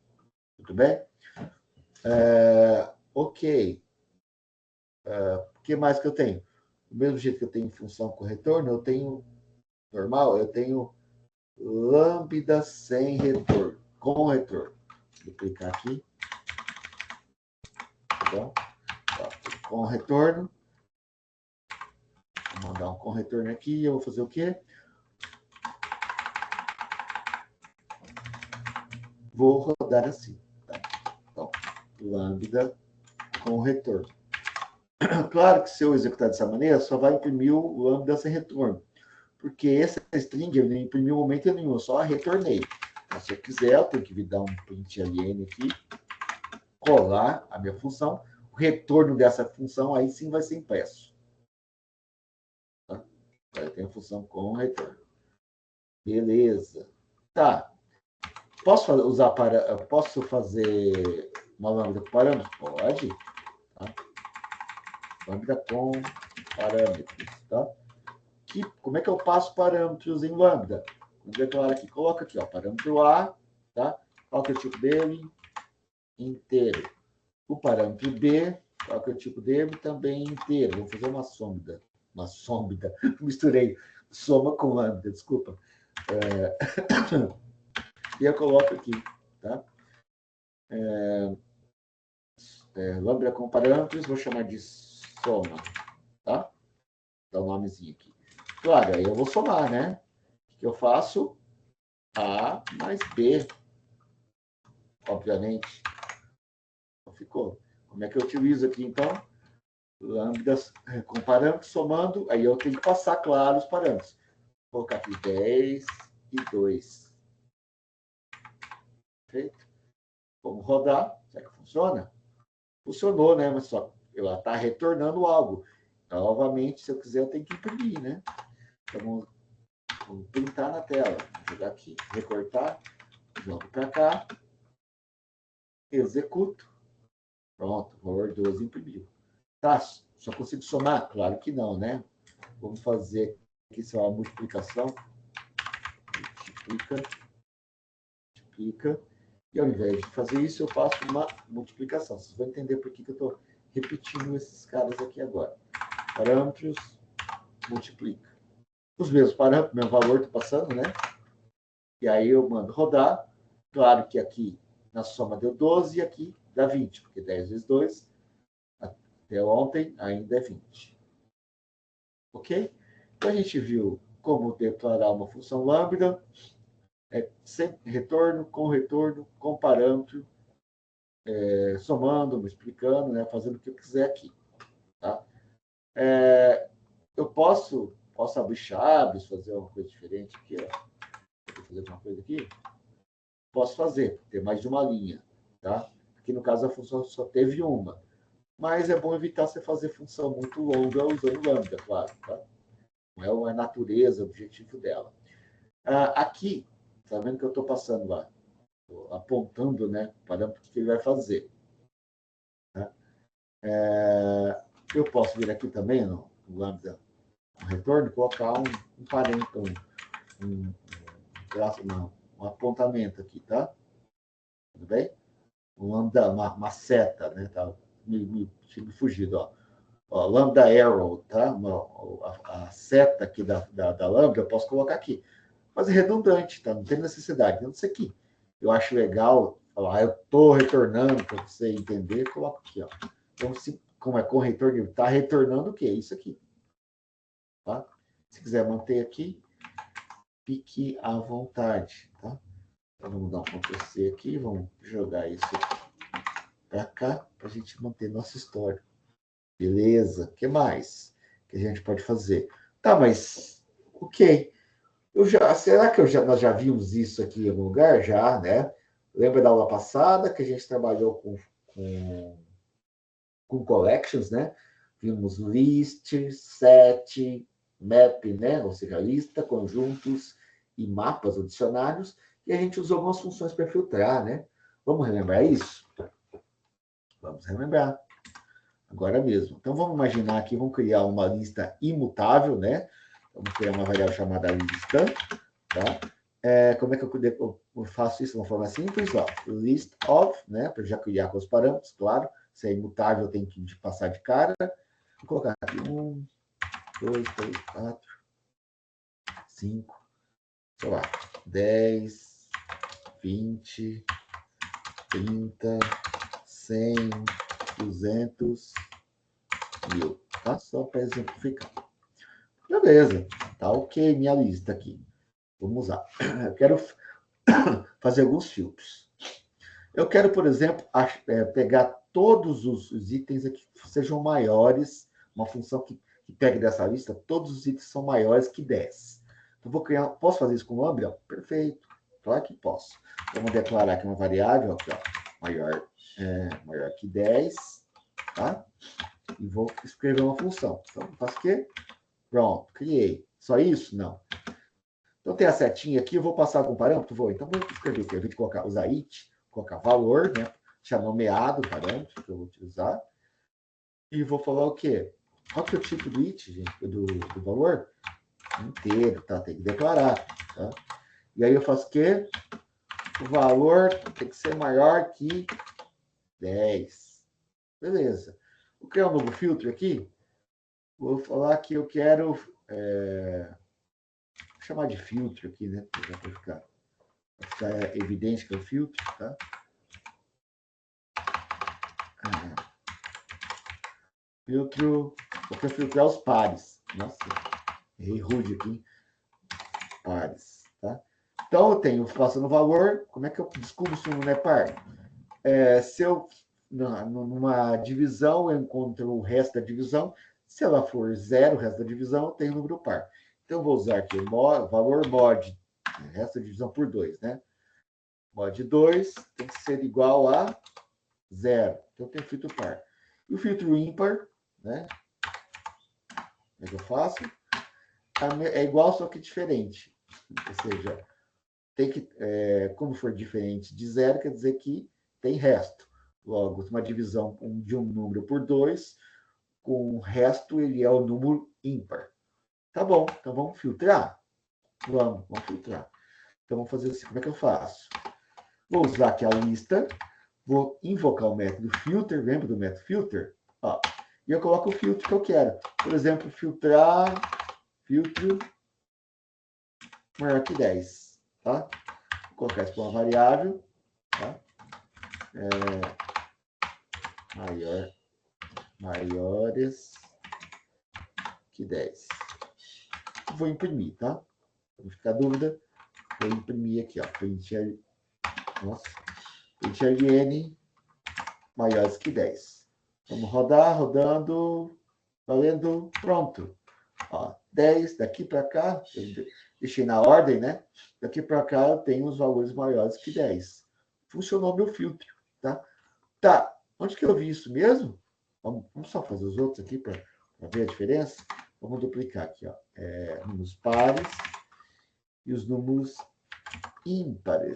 Tudo bem? Ok. O que mais que eu tenho? Do mesmo jeito que eu tenho função com retorno, eu tenho normal, eu tenho lambda sem retorno, com retorno. Vou clicar aqui. Tá bom? Com retorno. Vou mandar um com retorno aqui. Eu vou fazer o quê? Vou rodar assim. Tá? Então, lambda com retorno. Claro que se eu executar dessa maneira, só vai imprimir o lambda sem retorno. Porque essa string eu não imprimi em momento nenhum, eu só retornei. Então, se eu quiser, eu tenho que vir dar um print ln aqui, colar a minha função. O retorno dessa função aí sim vai ser impresso. Agora tem a função com retorno. Beleza. Tá. Posso fazer uma lambda com parâmetros? Pode. Tá? Lambda com parâmetros, tá? Como é que eu passo parâmetros em lambda? Vamos declarar aqui, coloca aqui, ó, parâmetro A, tá? Qual que é o tipo dele? Inteiro. O parâmetro B, qual que é o tipo dele? Também inteiro. Vou fazer uma sombra. Uma sombra. Misturei soma com lambda, desculpa. E eu coloco aqui, tá? Lambda com parâmetros, vou chamar de soma, tá? Dá um nomezinho aqui. Claro, aí eu vou somar, né? O que eu faço? A mais B, obviamente. Ficou. Como é que eu utilizo aqui, então? Lambdas com parâmetros, somando, aí eu tenho que passar, claro, os parâmetros. Vou colocar aqui 10 e 2. Perfeito? Vamos rodar. Será que funciona? Funcionou, né? Mas só ela está retornando algo. Então, novamente, se eu quiser, eu tenho que imprimir, né? Então, vamos printar na tela. Vou jogar aqui, recortar, jogo para cá, executo. Pronto, valor 12 imprimiu. Tá, só consigo somar? Claro que não, né? Vamos fazer aqui só uma multiplicação. Multiplica. E ao invés de fazer isso, eu faço uma multiplicação. Vocês vão entender por que eu estou repetindo esses caras aqui agora. Parâmetros, multiplica. Os mesmos parâmetros, meu valor está passando, né? E aí eu mando rodar. Claro que aqui na soma deu 12 e aqui dá 20, porque 10 vezes 2, até ontem, ainda é 20. Ok? Então a gente viu como declarar uma função lambda, sem retorno, com parâmetro, somando, explicando, né, fazendo o que eu quiser aqui. Tá? Eu posso abrir chaves, fazer uma coisa diferente aqui, ó. Vou fazer uma coisa aqui. Posso fazer, ter mais de uma linha. Tá? Aqui no caso a função só teve uma. Mas é bom evitar você fazer função muito longa usando lambda, claro. Tá? Não é a natureza, o objetivo dela. Aqui, tá vendo que eu estou passando lá? Apontando, né, o parâmetro que ele vai fazer. Tá? Eu posso vir aqui também no lambda no retorno e colocar um parênteses, um apontamento aqui, tá? Tudo bem? Um lambda, uma seta, né? Tá? Me fugido, ó. Ó, lambda arrow, tá? A seta aqui da lambda eu posso colocar aqui. Mas é redundante, tá? Não tem necessidade. Então, isso aqui eu acho legal falar, eu estou retornando para você entender, coloco aqui, ó. Então, como é com retorno, está retornando o quê? Isso aqui. Tá? Se quiser manter aqui, fique à vontade, tá? Então, vamos dar um Ctrl+C aqui, vamos jogar isso para cá, para a gente manter nossa história. Beleza? O que mais que a gente pode fazer? Tá, mas, ok. Será que nós já vimos isso aqui em algum lugar? Já, né? Lembra da aula passada que a gente trabalhou com collections, né? Vimos list, set, map, né? Ou seja, lista, conjuntos e mapas ou dicionários. E a gente usou algumas funções para filtrar, né? Vamos relembrar isso? Vamos relembrar. Agora mesmo. Então, vamos imaginar aqui, vamos criar uma lista imutável, né? Vamos criar uma variável chamada lista, tá? Como é que eu faço isso de uma forma simples? Ó, list of, né? Para já criar com os parâmetros, claro. Se é imutável, tem que passar de cara. Vou colocar aqui 1, 2, 3, 4, 5, sei lá, 10, 20, 30, 100, 200, 1000. Tá? Só para exemplificar. Beleza. Tá ok minha lista aqui. Vamos usar. Eu quero fazer alguns filtros. Eu quero, por exemplo, pegar todos os itens aqui que sejam maiores, uma função que pegue dessa lista, todos os itens são maiores que 10. Então, posso fazer isso com lambda? Perfeito. Claro que posso. Vamos declarar aqui uma variável, aqui, ó, maior que 10, tá? E vou escrever uma função. Então, faço o quê? Pronto, criei. Só isso? Não. Então, tem a setinha aqui, eu vou passar algum parâmetro? Vou. Então, vou escrever aqui, eu vou colocar, usar it, colocar valor, né? Já nomeado o parâmetro que eu vou utilizar. E vou falar o quê? Qual que é o tipo do it, gente, do valor? Inteiro, tá? Tem que declarar, tá? E aí eu faço o quê? O valor tem que ser maior que 10. Beleza. Vou criar um novo filtro aqui. Vou falar que eu quero... vou chamar de filtro aqui, né? Para ficar evidente que é o filtro, tá? Filtro... Eu quero filtrar os pares. Nossa, errei rude aqui. Pares, tá? Então, eu tenho, faço no valor, como é que eu descubro se um não é par? Se eu, numa divisão, eu encontro o resto da divisão, se ela for zero, o resto da divisão, eu tenho o número par. Então, eu vou usar aqui o valor mod, resto da divisão por 2, né? Mod 2 tem que ser igual a zero. Então, eu tenho filtro par. E o filtro ímpar, né? Como é que eu faço? É igual, só que diferente. Ou seja, tem que, como for diferente de zero, quer dizer que tem resto. Logo, uma divisão de um número por 2, com o resto ele é o número ímpar. Tá bom, então vamos filtrar? Vamos filtrar. Então vamos fazer assim, como é que eu faço? Vou usar aqui a lista, vou invocar o método filter, lembra do método filter? Ó, e eu coloco o filtro que eu quero. Por exemplo, filtro maior que 10, tá? Vou colocar isso para uma variável, tá? Maiores que 10. Vou imprimir, tá? Não ficar dúvida, vou imprimir aqui, ó. Print ln maiores que 10. Vamos rodar, rodando, valendo, pronto. Ó, 10, daqui para cá, eu deixei na ordem, né? Daqui para cá eu tenho os valores maiores que 10. Funcionou meu filtro, tá? Tá, onde que eu vi isso mesmo? Vamos só fazer os outros aqui para ver a diferença. Vamos duplicar aqui, ó. Números pares e os números ímpares.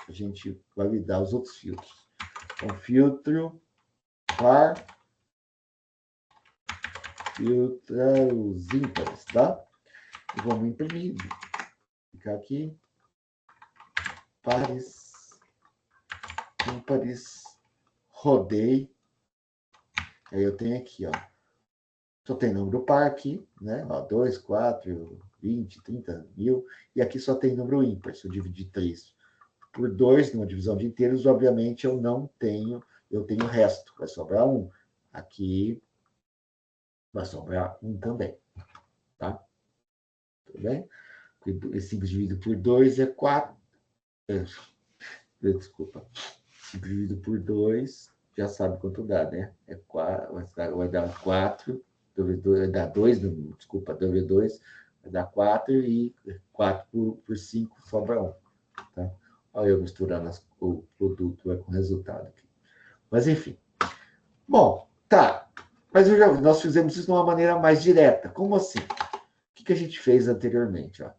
A gente validar os outros filtros. Então, filtro par, filtra os ímpares, tá? E vamos imprimir. Ficar aqui. Pares, ímpares, rodei. Aí eu tenho aqui, ó. Só tem número par aqui, né? Ó, 2, 4, 20, 30, 1000. E aqui só tem número ímpar. Se eu dividir 3 por 2, numa divisão de inteiros, obviamente eu não tenho, eu tenho o resto. Vai sobrar 1. Aqui vai sobrar 1 também. Tá? Tudo bem? Porque 5 dividido por 2 é 4. Desculpa. 5 dividido por 2, já sabe quanto dá, né? 4, vai dar 4. Vai dar 2, desculpa, W2 vai dar 4 e 4 por 5 sobra 1. Tá? Olha eu misturando o produto com o resultado aqui. Mas, enfim. Bom, tá. Mas nós fizemos isso de uma maneira mais direta. Como assim? O que a gente fez anteriormente? Ó?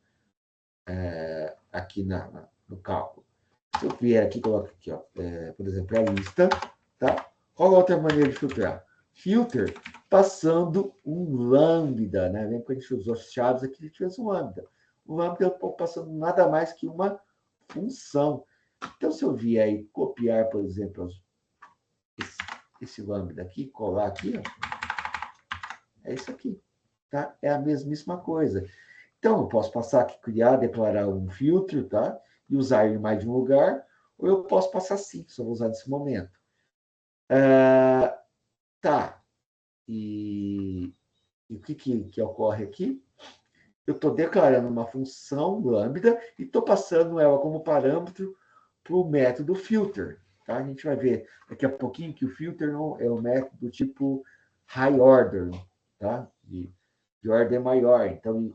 Aqui no cálculo. Se eu vier aqui, coloco aqui, ó, por exemplo, a lista. Tá? Qual a outra maneira de filtrar? Filter passando um lambda, né? Lembra que a gente usou as chaves aqui, a gente fez um lambda. O lambda eu estou passando nada mais que uma função. Então, se eu vier aí copiar, por exemplo, esse lambda aqui, colar aqui, ó, é isso aqui. Tá? É a mesmíssima coisa. Então, eu posso passar aqui, criar, declarar um filtro, tá? E usar ele em mais de um lugar, ou eu posso passar assim, só vou usar nesse momento. Tá. E o que ocorre aqui? Eu estou declarando uma função lambda e estou passando ela como parâmetro para o método filter. Tá? A gente vai ver daqui a pouquinho que o filter não é um método do tipo high order, tá? de ordem maior. Então,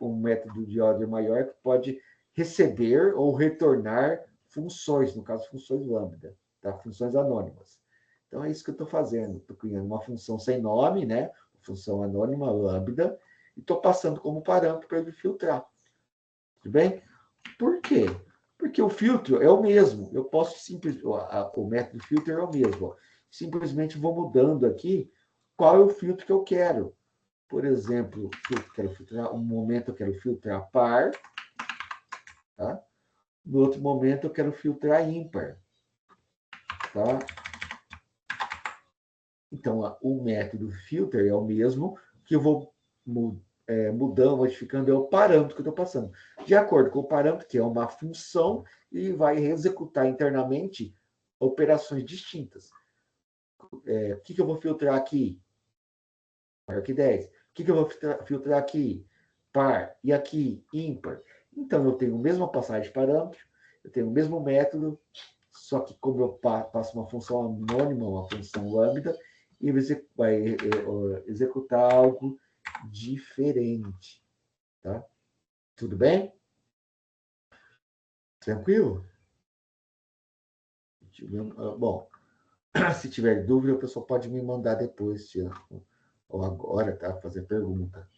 um método de ordem maior que pode receber ou retornar funções, no caso, funções lambda, tá? Funções anônimas. Então, é isso que eu estou fazendo. Estou criando uma função sem nome, né? Função anônima, lambda, e estou passando como parâmetro para ele filtrar. Tudo bem? Por quê? Porque o filtro é o mesmo. Eu posso simplesmente. O método filter é o mesmo. Ó. Simplesmente vou mudando aqui qual é o filtro que eu quero. Por exemplo, eu quero filtrar, um momento eu quero filtrar par, tá? No outro momento eu quero filtrar ímpar, tá? Então, o método filter é o mesmo, que eu vou mudando, modificando, é o parâmetro que eu estou passando. De acordo com o parâmetro, que é uma função, e vai executar internamente operações distintas. O que eu vou filtrar aqui? Maior que 10. O que eu vou filtrar aqui? Par. E aqui? Ímpar. Então, eu tenho a mesma passagem de parâmetro, eu tenho o mesmo método, só que como eu passo uma função anônima, uma função lambda, e vai executar algo diferente. Tá? Tudo bem? Tranquilo? Bom, se tiver dúvida, o pessoal pode me mandar depois, ou agora, tá? Fazer pergunta.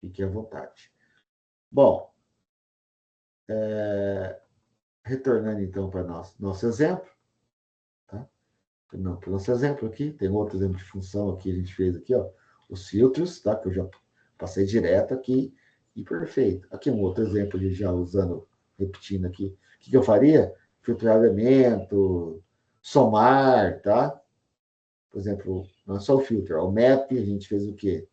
Fique à vontade. Bom, retornando então para nosso exemplo, tá? Não, para o nosso exemplo aqui, tem outro exemplo de função aqui, a gente fez aqui, ó, os filtros, tá? Que eu já passei direto aqui, e perfeito. Aqui um outro exemplo de já usando, repetindo aqui. O que eu faria? Filtrar elemento, somar, tá? Por exemplo, não é só o filter, o map, a gente fez o quê?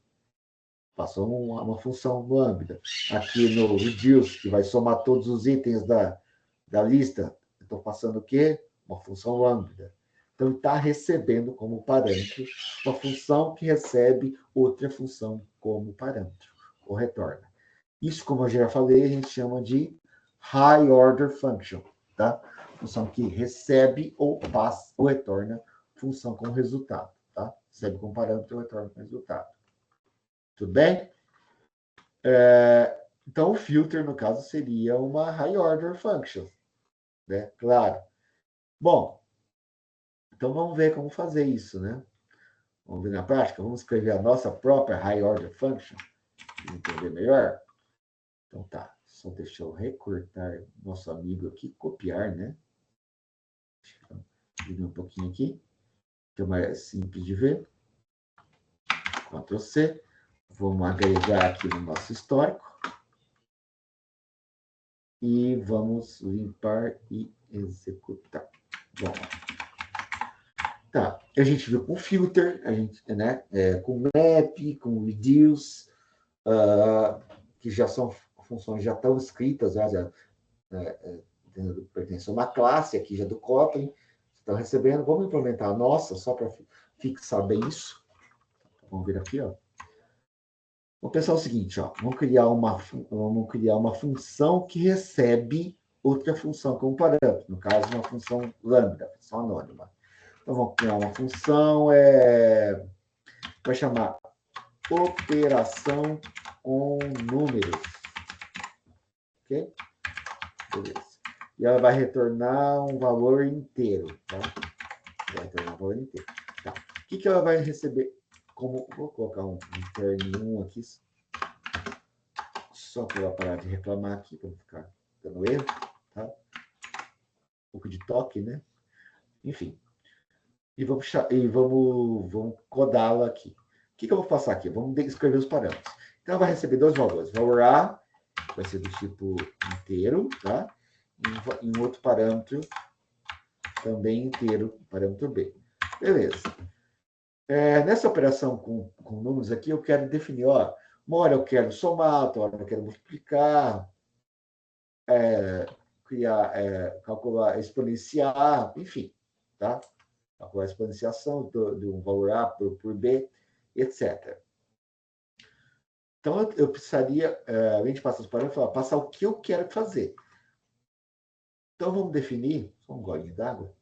Passou uma função lambda. Aqui no reduce, que vai somar todos os itens da lista, eu estou passando o quê? Uma função lambda. Então, está recebendo como parâmetro uma função que recebe outra função como parâmetro, ou retorna. Isso, como eu já falei, a gente chama de high order function, tá? Função que recebe ou passa ou retorna função como resultado, tá? Recebe como parâmetro ou retorna como resultado. Tudo bem? Então, o filter, no caso, seria uma high order function, né? Claro. Bom, então vamos ver como fazer isso, né? Vamos ver na prática? Vamos escrever a nossa própria high order function, para entender melhor? Então tá, só deixa eu recortar nosso amigo aqui, copiar, né? Diminuir um pouquinho aqui, que é mais simples de ver. Ctrl C. Vamos agregar aqui no nosso histórico. E vamos limpar e executar. Bom, tá, a gente viu com filter, a gente, né, com map, com reduce, que já são funções já estão escritas, já pertence a uma classe aqui já do Kotlin, estão recebendo. Vamos implementar a nossa só para fixar bem isso. Vamos vir aqui, ó. Vamos pensar o seguinte, ó, vamos criar uma função que recebe outra função como parâmetro, no caso, uma função lambda, função anônima. Então, vamos criar uma função, vai chamar operação com números. Ok? Beleza. E ela vai retornar um valor inteiro, tá? Vai retornar um valor inteiro. Tá. O que ela vai receber? Vou colocar um intern 1 aqui, só para ela parar de reclamar aqui, para não ficar dando erro, tá? Um pouco de toque, né? Enfim. E vamos codá-la aqui. O que eu vou passar aqui? Vamos escrever os parâmetros. Então, ela vai receber dois valores. Valor A vai ser do tipo inteiro, tá? E um outro parâmetro também inteiro, parâmetro B. Beleza. Nessa operação com números aqui, eu quero definir, ó, uma hora eu quero somar, outra hora eu quero multiplicar, criar, calcular, exponenciar, enfim, tá? Calcular a exponenciação de um valor A por B, etc. Então, eu precisaria, além de passar os parâmetros, passar o que eu quero fazer. Então, vamos definir, só um golinho d'água.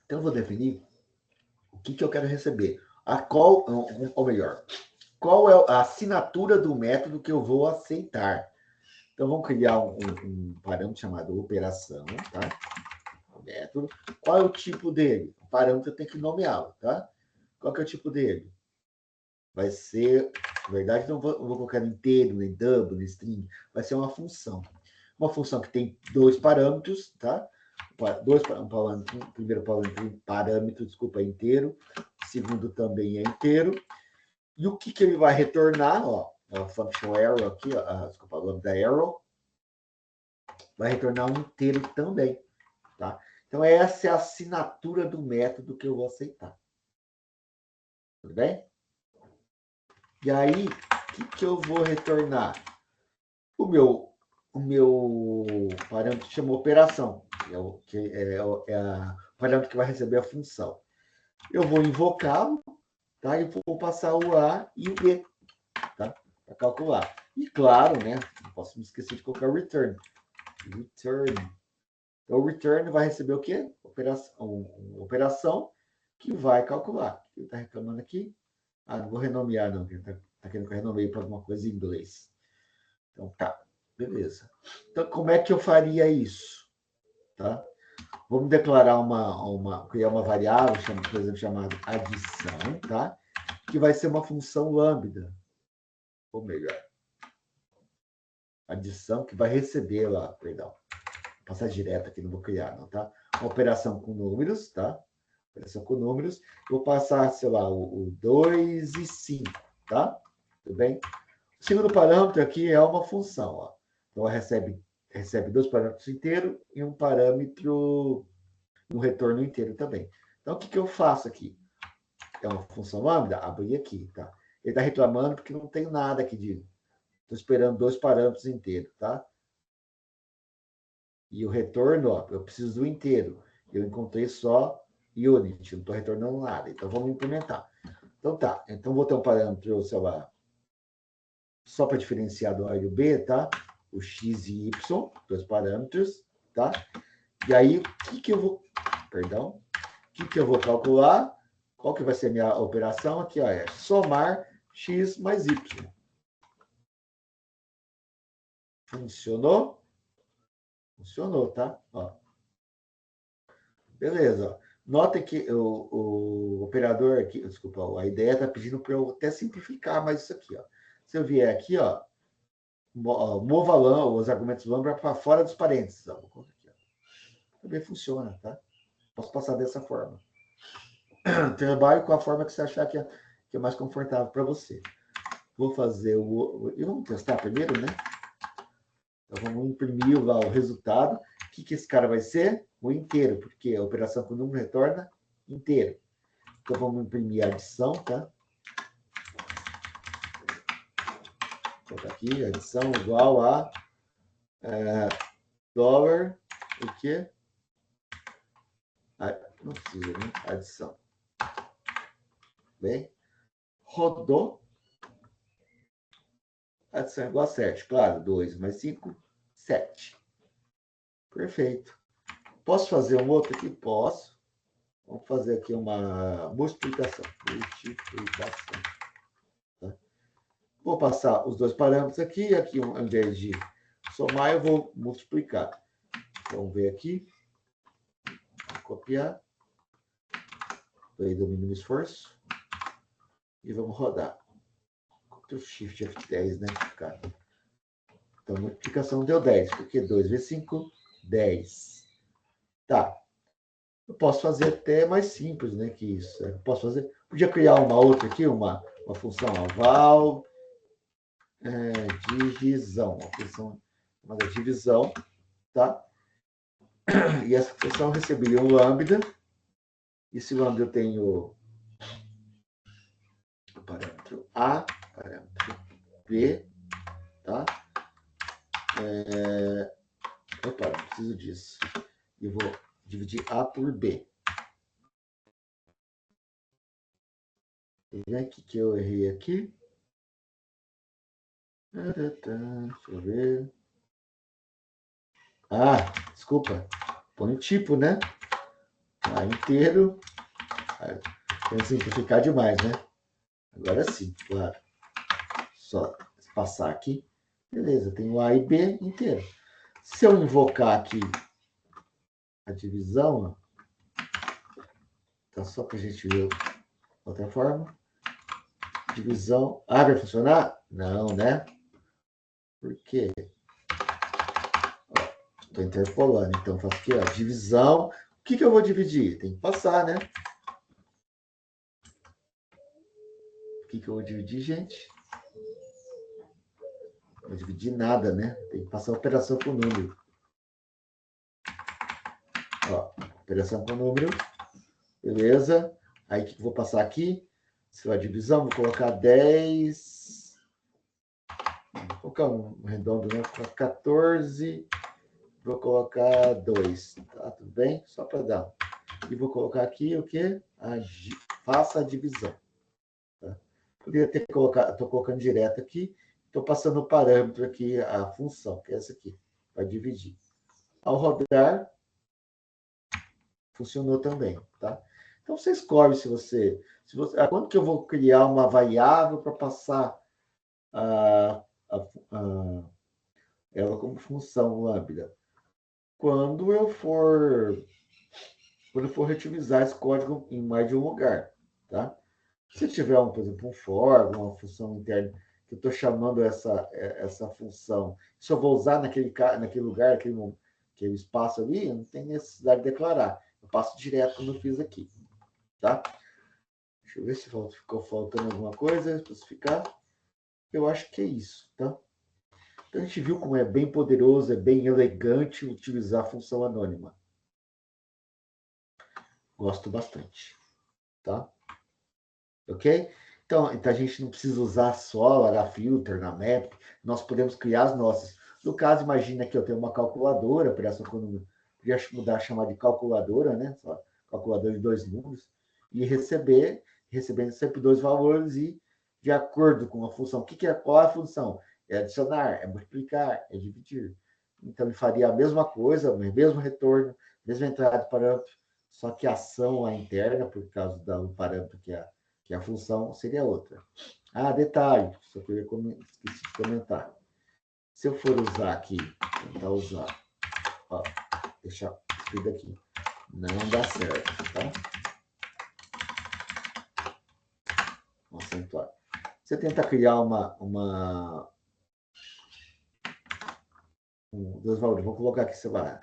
Então, eu vou definir o que eu quero receber. Ou melhor, qual é a assinatura do método que eu vou aceitar. Então, vamos criar um parâmetro chamado operação, tá? O método. Qual é o tipo dele? O parâmetro tem que nomeá-lo, tá? Qual que é o tipo dele? Vai ser, na verdade, não vou colocar no inteiro, nem double, nem string, vai ser uma função. Uma função que tem dois parâmetros, tá? Um primeiro parâmetro, desculpa, é inteiro, segundo também é inteiro. E o que ele vai retornar, ó, a function arrow aqui, ó, desculpa, a lambda arrow, vai retornar um inteiro também, tá? Então, essa é a assinatura do método que eu vou aceitar. Tudo bem? E aí, o que eu vou retornar? O meu parâmetro chama operação, é o parâmetro que vai receber a função. Eu vou invocá-lo, tá? E vou passar o A e o B, tá? Para calcular. E claro, né? Não posso me esquecer de colocar o return. Return. Então, o return vai receber o quê? Operação que vai calcular. Ele está reclamando aqui. Ah, não vou renomear, não. Ele está querendo que eu renomeie para alguma coisa em inglês. Então, tá. Beleza. Então, como é que eu faria isso? Tá? Vamos declarar criar uma variável, por exemplo, chamada adição, tá? Que vai ser uma função lambda. Ou melhor, adição que vai receber lá, perdão. Vou passar direto aqui, não vou criar, não, tá? Uma operação com números, tá? Operação com números. Vou passar, sei lá, o 2 e 5, tá? Tudo bem? O segundo parâmetro aqui é uma função, ó. Então, ela recebe dois parâmetros inteiros e um parâmetro, um retorno inteiro também. Então, o que eu faço aqui? É uma função lambda? Abri aqui, tá? Ele está reclamando porque não tem nada aqui de... Estou esperando dois parâmetros inteiros, tá? E o retorno, ó, eu preciso do inteiro. Eu encontrei só unit, não estou retornando nada. Então, vamos implementar. Então, tá. Então, vou ter um parâmetro, sei lá, só para diferenciar do A e do B, tá? O x e y, dois parâmetros, tá? E aí, o que eu vou... Perdão. O que eu vou calcular? Qual que vai ser a minha operação? Aqui, ó, é somar x mais y. Funcionou? Funcionou, tá? Ó. Beleza. Ó. Notem que o operador aqui, desculpa, a ideia está pedindo para eu até simplificar mais isso aqui, ó. Se eu vier aqui, ó, mova os argumentos lambda para fora dos parênteses. Ó. Vou colocar aqui, ó. Também funciona, tá? Posso passar dessa forma. Trabalho com a forma que você achar que é mais confortável para você. Vou fazer e vamos testar primeiro, né? Então, vamos imprimir lá o resultado. O que esse cara vai ser? O inteiro, porque a operação com o número retorna inteiro. Então, vamos imprimir a adição, tá? Vou colocar aqui, adição igual a dólar, o quê? Não precisa, né? Adição. Bem, rodou. Adição igual a 7. Claro, 2 mais 5, 7. Perfeito. Posso fazer um outro aqui? Posso. Vamos fazer aqui uma multiplicação. Tá? Vou passar os dois parâmetros aqui. Aqui, ao invés de somar, eu vou multiplicar. Vamos ver aqui. Vou copiar. Lei do mínimo esforço. E vamos rodar. Ctrl Shift F10, né? Cara. Então, a multiplicação deu 10. Porque 2 vezes 5, 10. Tá. Eu posso fazer até mais simples, né? Que isso. Eu posso fazer. Podia criar uma outra aqui, uma função aval. Divisão. Uma função chamada divisão. Tá? E essa função receberia um lambda. E esse lambda eu tenho o parâmetro A, parâmetro B, tá? Opa, não preciso disso. E vou dividir A por B. E aqui que eu errei aqui. Deixa eu ver. Ah, desculpa. Põe o tipo, né? A inteiro. Tem que simplificar demais, né? Agora sim, claro. Só passar aqui. Beleza, tem o A e B inteiro. Se eu invocar aqui a divisão, tá só para a gente ver Outra forma. Divisão. Ah, vai funcionar? Não, né? Por quê? Estou interpolando. Então, faço aqui, ó, divisão. O que eu vou dividir? Tem que passar, né? O que eu vou dividir, gente? Não vou dividir nada, né? Tem que passar a operação com número. Ó, operação com número. Beleza? Aí, o que eu vou passar aqui? Se vai divisão, vou colocar 10. Vou colocar um redondo, né? Vou colocar 14. Vou colocar 2. Tá, tudo bem? Só para dar. E vou colocar aqui o quê? Faça a divisão. Tá? Poderia ter colocado, estou colocando direto aqui. Estou passando o parâmetro aqui, a função, que é essa aqui. Vai dividir. Ao rodar, funcionou também, tá? Então, você escolhe se você... quando que eu vou criar uma variável para passar a, ela como função lambda? Quando eu for reutilizar esse código em mais de um lugar, tá? Se tiver, por exemplo, um for, uma função interna, que eu estou chamando essa função, se eu vou usar naquele lugar, aquele espaço ali, não tem necessidade de declarar. Eu passo direto como eu fiz aqui, tá? Deixa eu ver se ficou faltando alguma coisa, especificar. Eu acho que é isso, tá? Então, a gente viu como é bem poderoso, é bem elegante utilizar a função anônima. Gosto bastante, tá? Ok? Então, a gente não precisa usar só a filter na map, nós podemos criar as nossas. No caso, imagina que eu tenho uma calculadora, operação com número, podia mudar, chamar de calculadora, né? Só calculadora de 2 números, e recebendo sempre 2 valores e de acordo com a função. Qual é a função? É adicionar, é multiplicar, é dividir. Então, ele faria a mesma coisa, o mesmo retorno, mesma entrada de parâmetro, só que a ação interna, por causa do parâmetro que a função seria outra. Ah, detalhe, só que eu esqueci de comentar. Se eu for usar aqui, tentar usar, ó, deixar escrito aqui, não dá certo, tá? Um acentuado. Você tenta criar dois valores, vou colocar aqui, sei lá,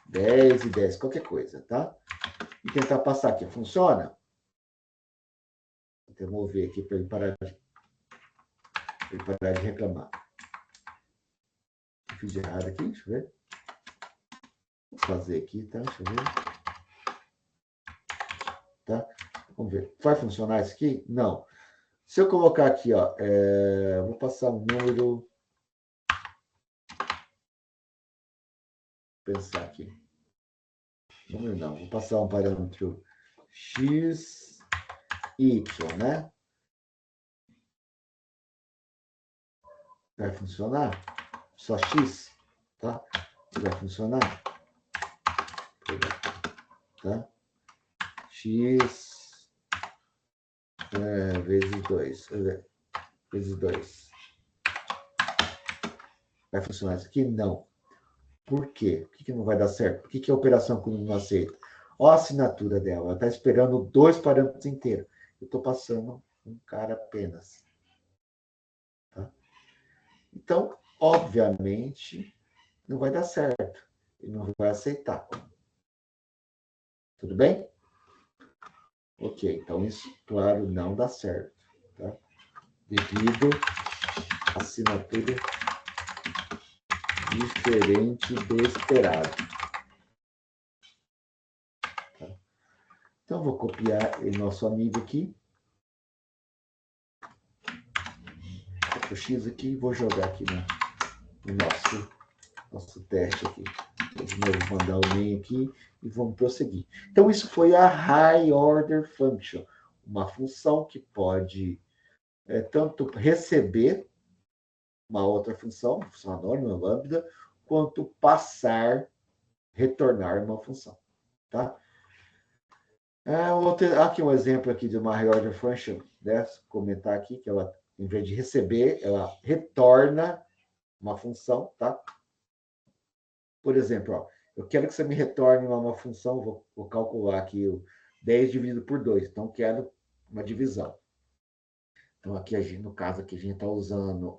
10 e 10, qualquer coisa, tá? E tentar passar aqui, funciona? Vou mover aqui para ele parar de reclamar. Eu fiz de errado aqui, deixa eu ver. Vou fazer aqui, tá? Deixa eu ver. Tá? Vamos ver. Vai funcionar isso aqui? Não. Se eu colocar aqui, ó, vou passar um número. Vou pensar aqui. Número não, vou passar um parâmetro x, y, né? Vai funcionar? Só x, tá? Vai funcionar? Tá? X vezes 2. Vezes 2. Vai funcionar isso aqui? Não. Por quê? Por que não vai dar certo? Por que a operação comigo não aceita? Olha a assinatura dela. Ela está esperando 2 parâmetros inteiros. Eu estou passando um cara apenas. Tá? Então, obviamente, não vai dar certo. Ele não vai aceitar. Tudo bem? Ok, então isso, claro, não dá certo. Tá? Devido à assinatura diferente do esperado. Tá? Então, vou copiar o nosso amigo aqui. O X aqui e vou jogar aqui no nosso teste aqui. Vou de novo mandar o main aqui e vamos prosseguir. Então, isso foi a High Order Function, uma função que pode tanto receber uma outra função anônima, lambda, quanto passar, retornar uma função. Tá? Aqui um exemplo aqui de uma High Order Function, né? Comentar aqui que ela, em vez de receber, ela retorna uma função, tá? Por exemplo, ó, eu quero que você me retorne uma função, vou calcular aqui o 10 dividido por 2. Então, quero uma divisão. Então, aqui, no caso, aqui a gente está usando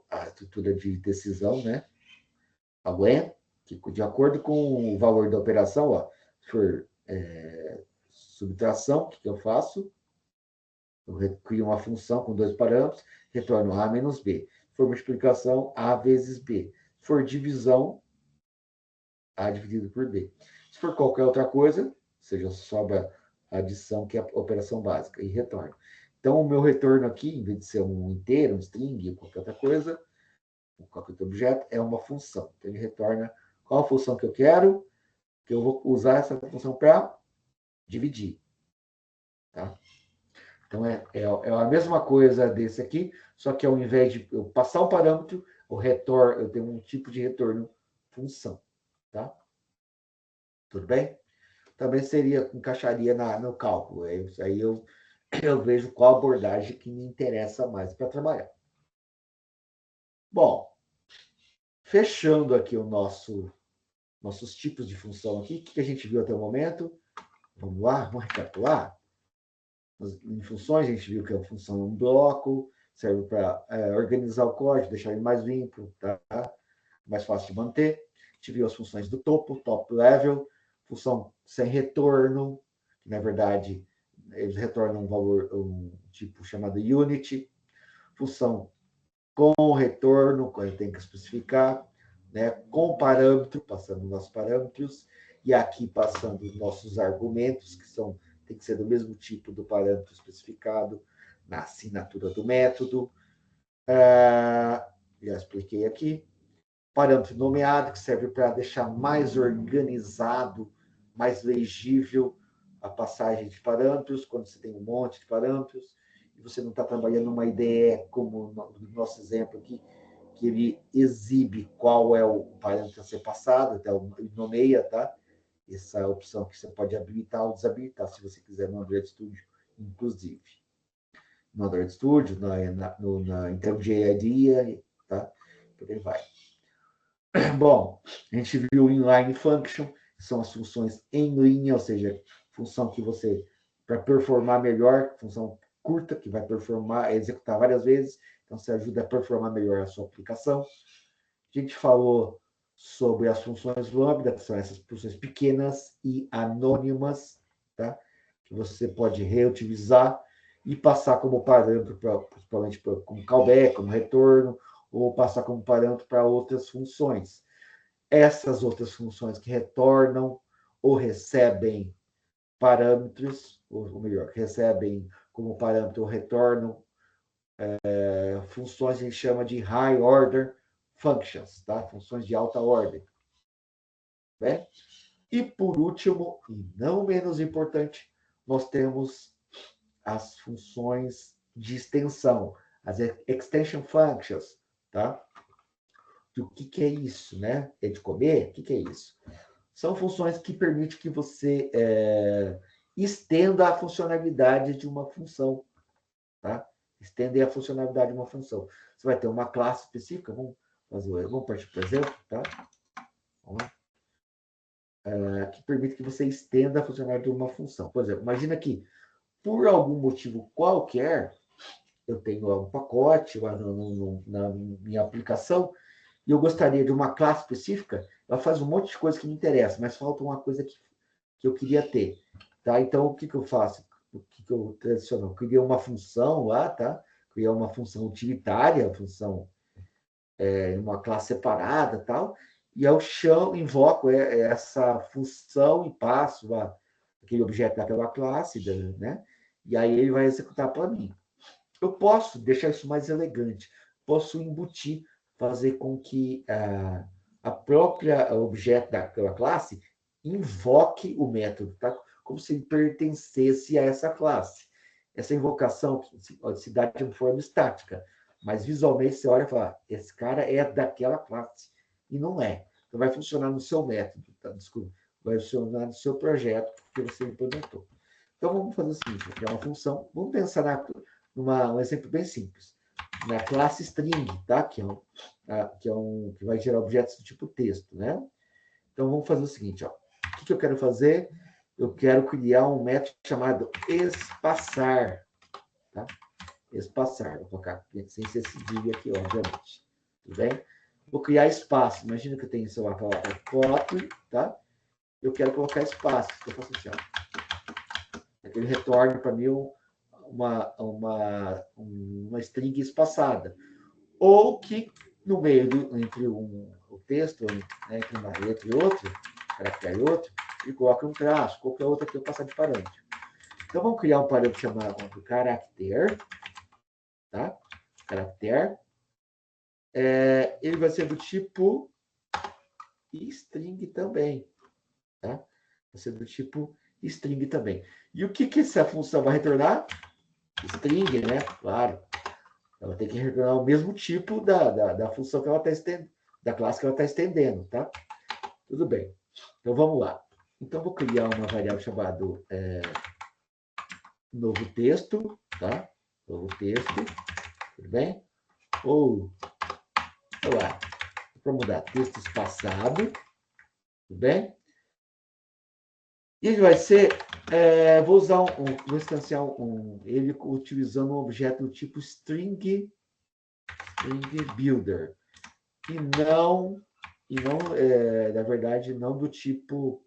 a estrutura de decisão, né? A when, que de acordo com o valor da operação, ó, se for subtração, o que eu faço? Eu crio uma função com dois parâmetros, retorno A menos B. Se for multiplicação, A vezes B. Se for divisão, A dividido por B. Se for qualquer outra coisa, ou seja, sobra a adição, que é a operação básica, e retorno. Então, o meu retorno aqui, em vez de ser um inteiro, um string, ou qualquer outra coisa, qualquer outro objeto, é uma função. Então, ele retorna qual a função que eu quero, que eu vou usar essa função para dividir. Tá? Então, é a mesma coisa desse aqui, só que ao invés de eu passar um parâmetro, eu tenho um tipo de retorno função. Tá? Tudo bem? Também encaixaria no cálculo. Aí eu vejo qual abordagem que me interessa mais para trabalhar. Bom, fechando aqui nossos tipos de função aqui, o que a gente viu até o momento? Vamos lá, vamos recapitular. Em funções, a gente viu que a função é um bloco, serve para organizar o código, deixar ele mais limpo, tá? Mais fácil de manter. A gente viu as funções do topo, top level, função sem retorno, que na verdade eles retornam um valor, um tipo chamado unit, função com retorno, tem que especificar, né? Com parâmetro, passando nossos parâmetros, e aqui passando os nossos argumentos, que tem que ser do mesmo tipo do parâmetro especificado na assinatura do método. Já expliquei aqui. Parâmetro nomeado, que serve para deixar mais organizado, mais legível a passagem de parâmetros, quando você tem um monte de parâmetros, e você não está trabalhando uma IDE, como no nosso exemplo aqui, que ele exibe qual é o parâmetro a ser passado, então ele nomeia, tá? Essa é a opção que você pode habilitar ou desabilitar, se você quiser, no Android Studio, inclusive. No Android Studio, em termos de IDE, tá? Por aí vai. Bom, a gente viu o inline function, que são as funções em linha, ou seja, função que você, para performar melhor, função curta, que vai executar várias vezes, então você ajuda a performar melhor a sua aplicação. A gente falou sobre as funções lambda, que são essas funções pequenas e anônimas, tá? Que você pode reutilizar e passar como parâmetro, principalmente como callback, como retorno, ou passar como parâmetro para outras funções. Essas outras funções que retornam ou recebem parâmetros, ou melhor, recebem como parâmetro ou retornam funções que a gente chama de high order functions, tá? Funções de alta ordem. Né? E por último, e não menos importante, nós temos as funções de extensão, as extension functions, tá? O que é isso, né? É de comer? O que é isso? São funções que permitem que você estenda a funcionalidade de uma função, tá? Estender a funcionalidade de uma função. Você vai ter uma classe específica, vamos partir para o exemplo, tá? Vamos lá. Que permite que você estenda a funcionalidade de uma função. Por exemplo, imagina que, por algum motivo qualquer, eu tenho um pacote lá na minha aplicação e eu gostaria de uma classe específica, ela faz um monte de coisa que me interessa, mas falta uma coisa que eu queria ter. Tá? Então, o que eu faço? O que eu tradicional? Eu criei uma função lá, tá? Criei uma função utilitária, função uma classe separada, tal, e eu invoco essa função e passo aquele objeto daquela classe, né? E aí ele vai executar para mim. Eu posso deixar isso mais elegante, posso embutir, fazer com que a própria objeto daquela classe invoque o método, tá? Como se ele pertencesse a essa classe. Essa invocação se dá de uma forma estática, mas visualmente você olha e fala, esse cara é daquela classe, e não é. Então vai funcionar no seu método, tá? Desculpa, vai funcionar no seu projeto que você implementou. Então vamos fazer o seguinte, aqui é uma função, vamos pensar um exemplo bem simples. Na classe string, tá? Que vai gerar objetos do tipo texto, né? Então vamos fazer o seguinte, ó. O que eu quero fazer? eu quero criar um método chamado espaçar, tá? Espaçar, vou colocar sem ser cedilha aqui, obviamente. Tudo bem? Vou criar espaço. Imagina que eu tenho, sei lá, foto, tá? Eu quero colocar espaço. Eu faço assim, ó. Ele retorna para mim uma string espaçada. Ou que no meio entre o texto, né, entre uma letra e outra, caractere e outro, e coloca um traço, qualquer outro aqui eu passar de parâmetro. Então, vamos criar um parâmetro chamado caractere, tá? Caractere. Ele vai ser do tipo string também, tá? Vai ser do tipo string também. E o que essa função vai retornar? String, né? Claro. Ela tem que retornar o mesmo tipo da função que ela está estendendo, da classe que ela está estendendo, tá? Tudo bem. Então, vamos lá. Então, vou criar uma variável chamada novo texto, tá? Novo texto, tudo bem? Ou, sei lá, para mudar texto espaçado, tudo bem? E ele vai ser, vou usar vou instanciar ele utilizando um objeto do tipo string builder. Na verdade, não do tipo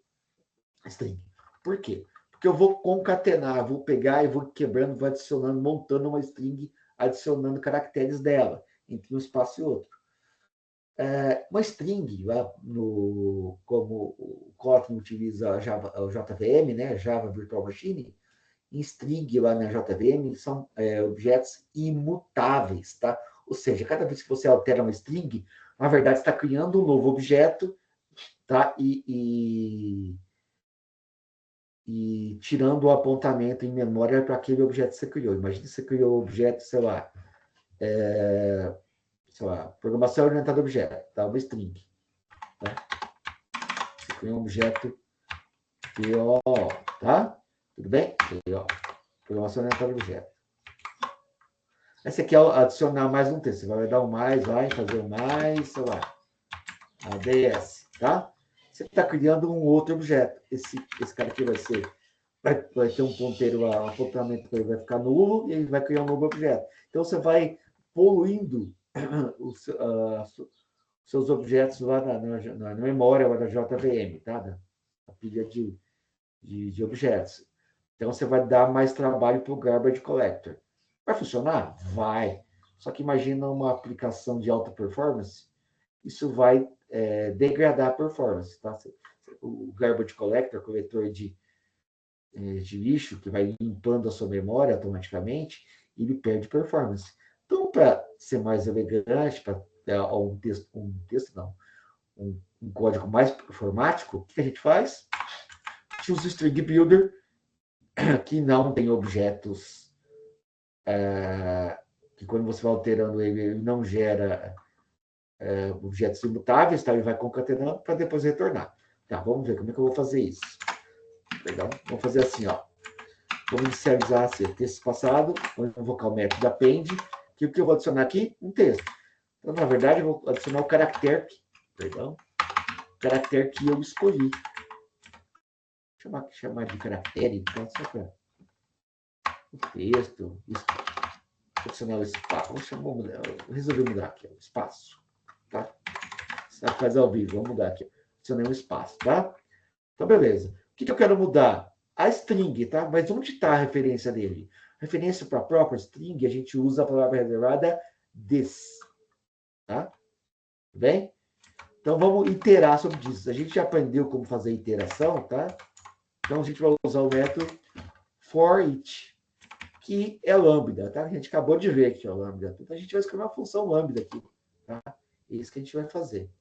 string. Por quê? Porque eu vou concatenar, vou pegar e vou quebrando, vou adicionando, montando uma string, adicionando caracteres dela, entre um espaço e outro. Uma string, lá como o Kotlin utiliza o JVM, né, Java Virtual Machine, em string lá na JVM são objetos imutáveis, tá? Ou seja, cada vez que você altera uma string, na verdade está criando um novo objeto, tá? E tirando o apontamento em memória para aquele objeto que você criou. Imagina que você criou um objeto, sei lá, programação orientada a objeto, tá? Uma string. Tá? Você criou um objeto PO, tá? Tudo bem? PO. Programação orientada a objeto. Aí você quer adicionar mais um texto. Você vai dar um mais, vai fazer um mais, sei lá, ADS, tá? Você está criando um outro objeto. Esse cara aqui vai ter um ponteiro, um apontamento que ele vai ficar nulo e ele vai criar um novo objeto. Então, você vai poluindo os seus objetos lá na memória lá da JVM, tá? Na pilha de objetos. Então, você vai dar mais trabalho para o Garbage Collector. Vai funcionar? Vai. Só que imagina uma aplicação de alta performance, isso vai degradar a performance, tá? O Garbage Collector, coletor de lixo, que vai limpando a sua memória automaticamente, ele perde performance. Então, para ser mais elegante, para ter um código mais performático, o que a gente faz? A gente usa o String Builder, que não tem objetos, que quando você vai alterando ele não gera objetos imutáveis, tá? Ele vai concatenando para depois retornar. Tá, vamos ver como é que eu vou fazer isso. Perdão, vamos fazer assim, ó. Vamos inicializar assim, texto passado, vou invocar o método append, que o que eu vou adicionar aqui? Um texto. Então, na verdade, eu vou adicionar o caractere que eu escolhi. Chamar de caractere, então, só para o texto, adicionar o espaço. Vou resolver mudar aqui, o espaço, tá? Você vai fazer ao vivo, vamos mudar aqui. Adicionei um espaço, tá? Então, beleza. O que eu quero mudar? A string, tá? Mas onde está a referência dele? Referência para a própria string, a gente usa a palavra reservada this, tá? Tudo bem? Então, vamos iterar sobre isso. A gente já aprendeu como fazer iteração, tá? Então, a gente vai usar o método for each, que é lambda, tá? A gente acabou de ver que é o lambda. Então, a gente vai escrever uma função lambda aqui, tá? É isso que a gente vai fazer.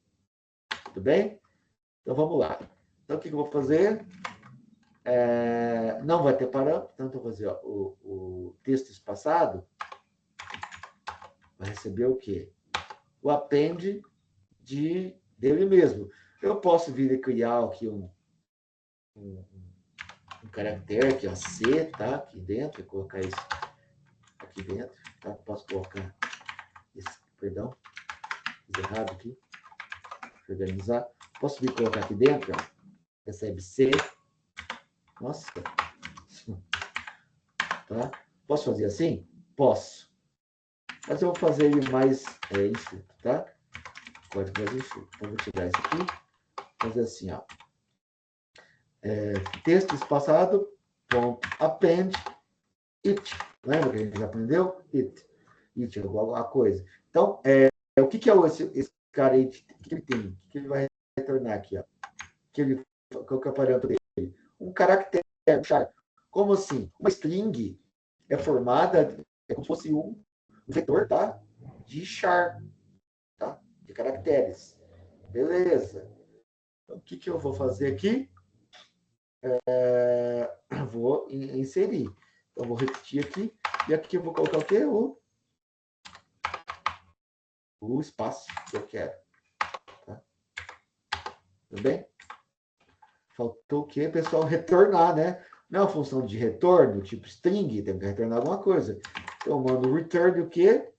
Tudo bem? Então, vamos lá. Então, o que eu vou fazer? Não vai ter parâmetro, então eu vou fazer o texto espaçado, vai receber o quê? O append dele mesmo. Eu posso vir e criar aqui um caractere, aqui, ó, C, tá? Aqui dentro, e colocar isso aqui dentro, tá? Posso colocar perdão, fiz errado aqui, organizar. Posso vir colocar aqui dentro, ó, recebe C, Nossa. Tá? Posso fazer assim? Posso. Mas eu vou fazer ele mais enxuto, tá? Código mais enxuto. Então, vou tirar isso aqui. Fazer assim, ó. Texto espaçado, ponto, append, it. Lembra que a gente já aprendeu? It. It é igual a coisa. Então, o que é esse cara aí? O que ele tem? O que ele vai retornar aqui? Ó? Qual que é o parâmetro dele? Um caractere. Como assim? Uma string é formada, como se fosse um vetor, tá? De char, tá? De caracteres. Beleza. Então, o que eu vou fazer aqui? Vou inserir. Então, vou repetir aqui. E aqui eu vou colocar o quê? O espaço que eu quero. Tá? Tudo bem? Faltou o quê, pessoal? Retornar, né? Não é uma função de retorno, tipo string, tem que retornar alguma coisa. Então, eu mando return o quê?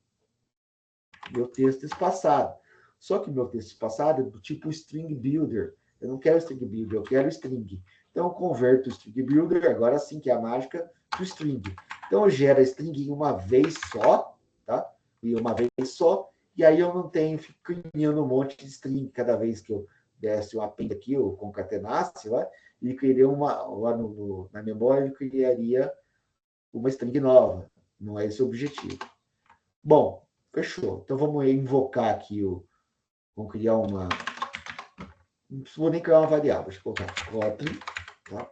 Meu texto espaçado. Só que meu texto espaçado é do tipo string builder. Eu não quero string builder, eu quero string. Então, eu converto o string builder, agora sim que é a mágica, para o string. Então, eu gero a string uma vez só, tá? E uma vez só, e aí eu não tenho, fico criando um monte de string cada vez que eu desse um append aqui, ou concatenasse lá, e criaria lá na memória, ele criaria uma string nova. Não é esse o objetivo. Bom, fechou. Então, vamos invocar aqui vamos criar uma... Não vou nem criar uma variável. Deixa eu colocar Kotlin. Tá?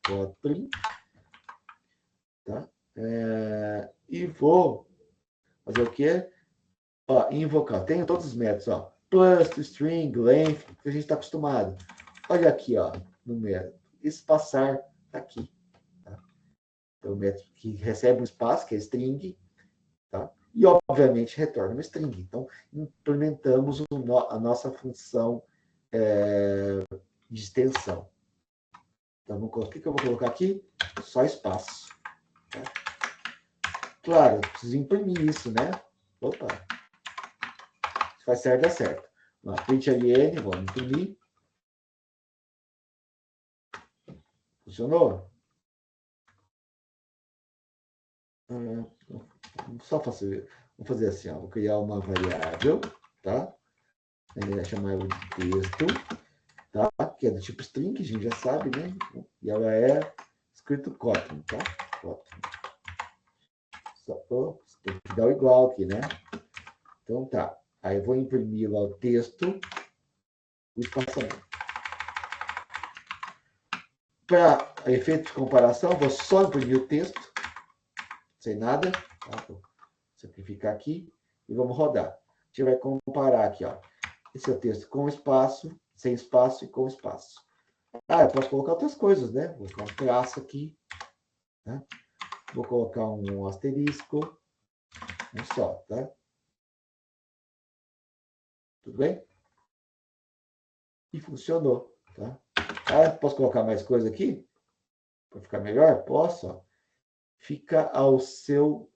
Kotlin. Tá? E vou fazer o quê? Ó, invocar. Tenho todos os métodos. Ó. Plus, string, length, que a gente está acostumado. Olha aqui, ó, no método. Espaçar tá aqui. Tá? Então, o método que recebe um espaço, que é string, tá? E, obviamente, retorna uma string. Então, implementamos a nossa função de extensão. Então, o que eu vou colocar aqui? Só espaço. Tá? Claro, eu preciso imprimir isso, né? Opa! Se faz certo, dá certo. Print ln, vamos imprimir. Funcionou? Vamos fazer assim, ó. Vou criar uma variável, tá? Chamar ela de texto, tá? Que é do tipo string, a gente já sabe, né? E ela é escrito Kotlin, tá? Kotlin. Tem que dar o igual aqui, né? Então tá. Aí eu vou imprimir lá o texto, o espaçamento. Para efeito de comparação, vou só imprimir o texto, sem nada. Tá? Vou simplificar aqui e vamos rodar. A gente vai comparar aqui, ó. Esse é o texto com espaço, sem espaço e com espaço. Eu posso colocar outras coisas, né? Vou colocar um traço aqui, né? Vou colocar um asterisco, só, tá? Tudo bem? E funcionou, tá? Posso colocar mais coisa aqui? Para ficar melhor? Posso, ó. Fica ao seu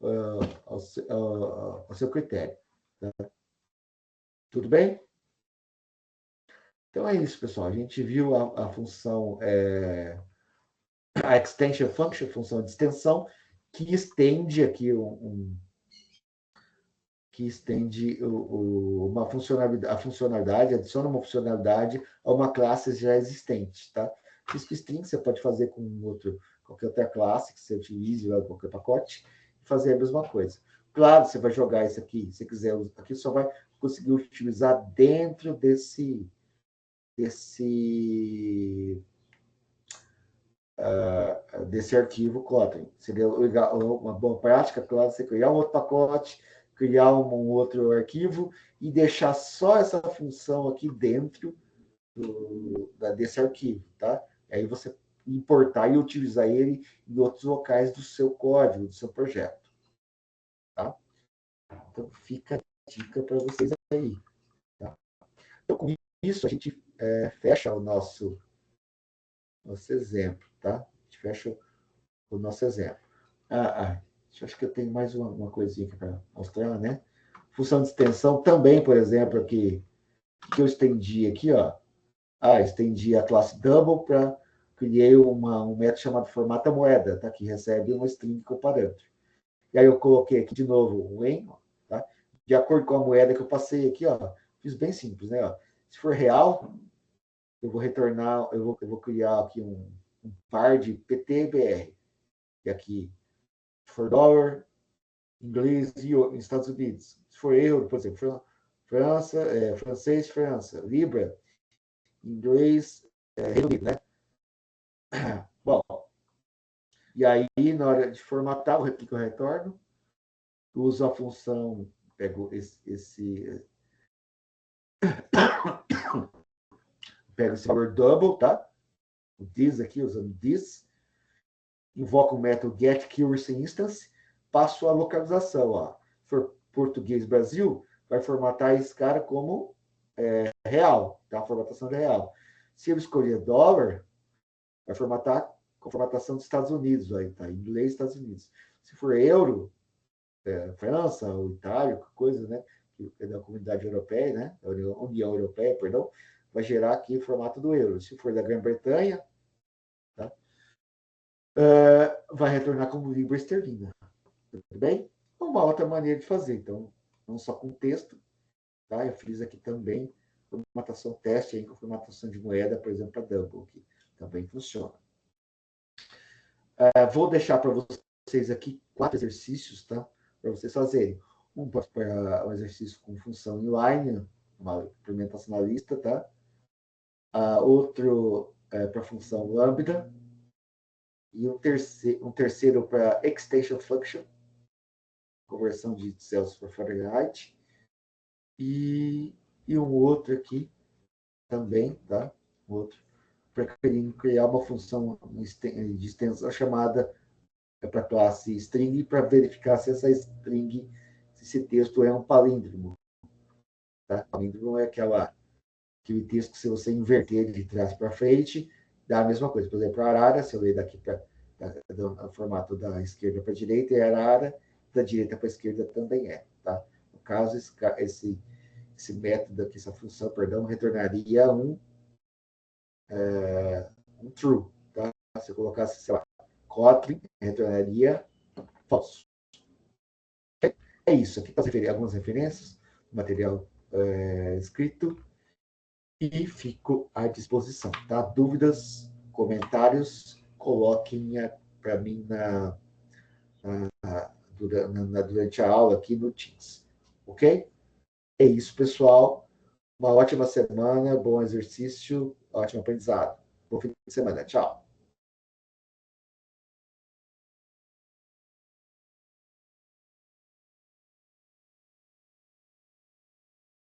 critério. Tá? Tudo bem? Então é isso, pessoal. A gente viu a função, a extension function, função de extensão, que estende aqui que estende uma funcionalidade, adiciona uma funcionalidade a uma classe já existente, tá? Isso que string você pode fazer com qualquer outra classe que você utilize, qualquer pacote, e fazer a mesma coisa. Claro, você vai jogar isso aqui, se quiser, aqui só vai conseguir utilizar dentro desse arquivo Kotlin. Seria uma boa prática, claro, você criar um outro pacote, criar um outro arquivo e deixar só essa função aqui dentro desse arquivo, tá? Aí você importar e utilizar ele em outros locais do seu código, do seu projeto, tá? Então, fica a dica para vocês aí, tá? Então, com isso, a gente fecha o nosso exemplo, tá? A gente fecha o nosso exemplo. Acho que eu tenho mais uma coisinha para mostrar, né? Função de extensão também, por exemplo, aqui, que eu estendi aqui, ó. Estendi a classe double para criei um método chamado formata moeda, tá? Que recebe uma string com parâmetro. E aí eu coloquei aqui de novo o em, tá? De acordo com a moeda que eu passei aqui, ó, fiz bem simples, né? Ó. Se for real, eu vou retornar, eu vou criar aqui um par de PTBR. E aqui, se for dólar, inglês e Estados Unidos. Se for euro, por exemplo, França, francês, França, Libra, inglês, Reino Unido, né? Bom, e aí, na hora de formatar, o que eu retorno? Eu uso a função, pego pego esse valor double, tá? O this aqui, usando this, invoco o método getCurrencyInstance, passo a localização, ó. Se for português Brasil, vai formatar esse cara como real, tá? A formatação de real. Se eu escolher dólar, vai formatar com a formatação dos Estados Unidos, aí tá? Inglês, Estados Unidos. Se for euro, França ou Itália, coisa, né? Que é da comunidade europeia, né? Da União Europeia, perdão, vai gerar aqui o formato do euro. Se for da Grã-Bretanha, tá? Vai retornar como libra esterlina. Tudo bem? Uma outra maneira de fazer. Então, não só com texto, tá? Eu fiz aqui também formatação teste aí, com formatação de moeda, por exemplo, para Double, que também funciona. Vou deixar para vocês aqui 4 exercícios, tá? Para vocês fazerem. Um para um exercício com função inline, uma implementação na lista, tá? Outro para função lambda. E um terceiro para extension function, conversão de Celsius para Fahrenheit. E um outro aqui também, tá? Outro, para criar uma função de extensão chamada para a classe string, para verificar se essa string, se esse texto é um palíndromo. Tá? Palíndromo é aquele texto que, se você inverter de trás para frente, dá a mesma coisa. Por exemplo, arara, se eu ler daqui para o formato da esquerda para a direita, é arara, da direita para a esquerda também é. Tá? No caso, esse método aqui, essa função, perdão, retornaria um true. Tá? Se eu colocasse, sei lá, Kotlin, retornaria falso. É isso. Aqui estão algumas referências, material escrito, e fico à disposição. Tá? Dúvidas, comentários, coloquem para mim durante a aula aqui no Teams. Ok? É isso, pessoal. Uma ótima semana, bom exercício, ótimo aprendizado. Bom fim de semana. Tchau.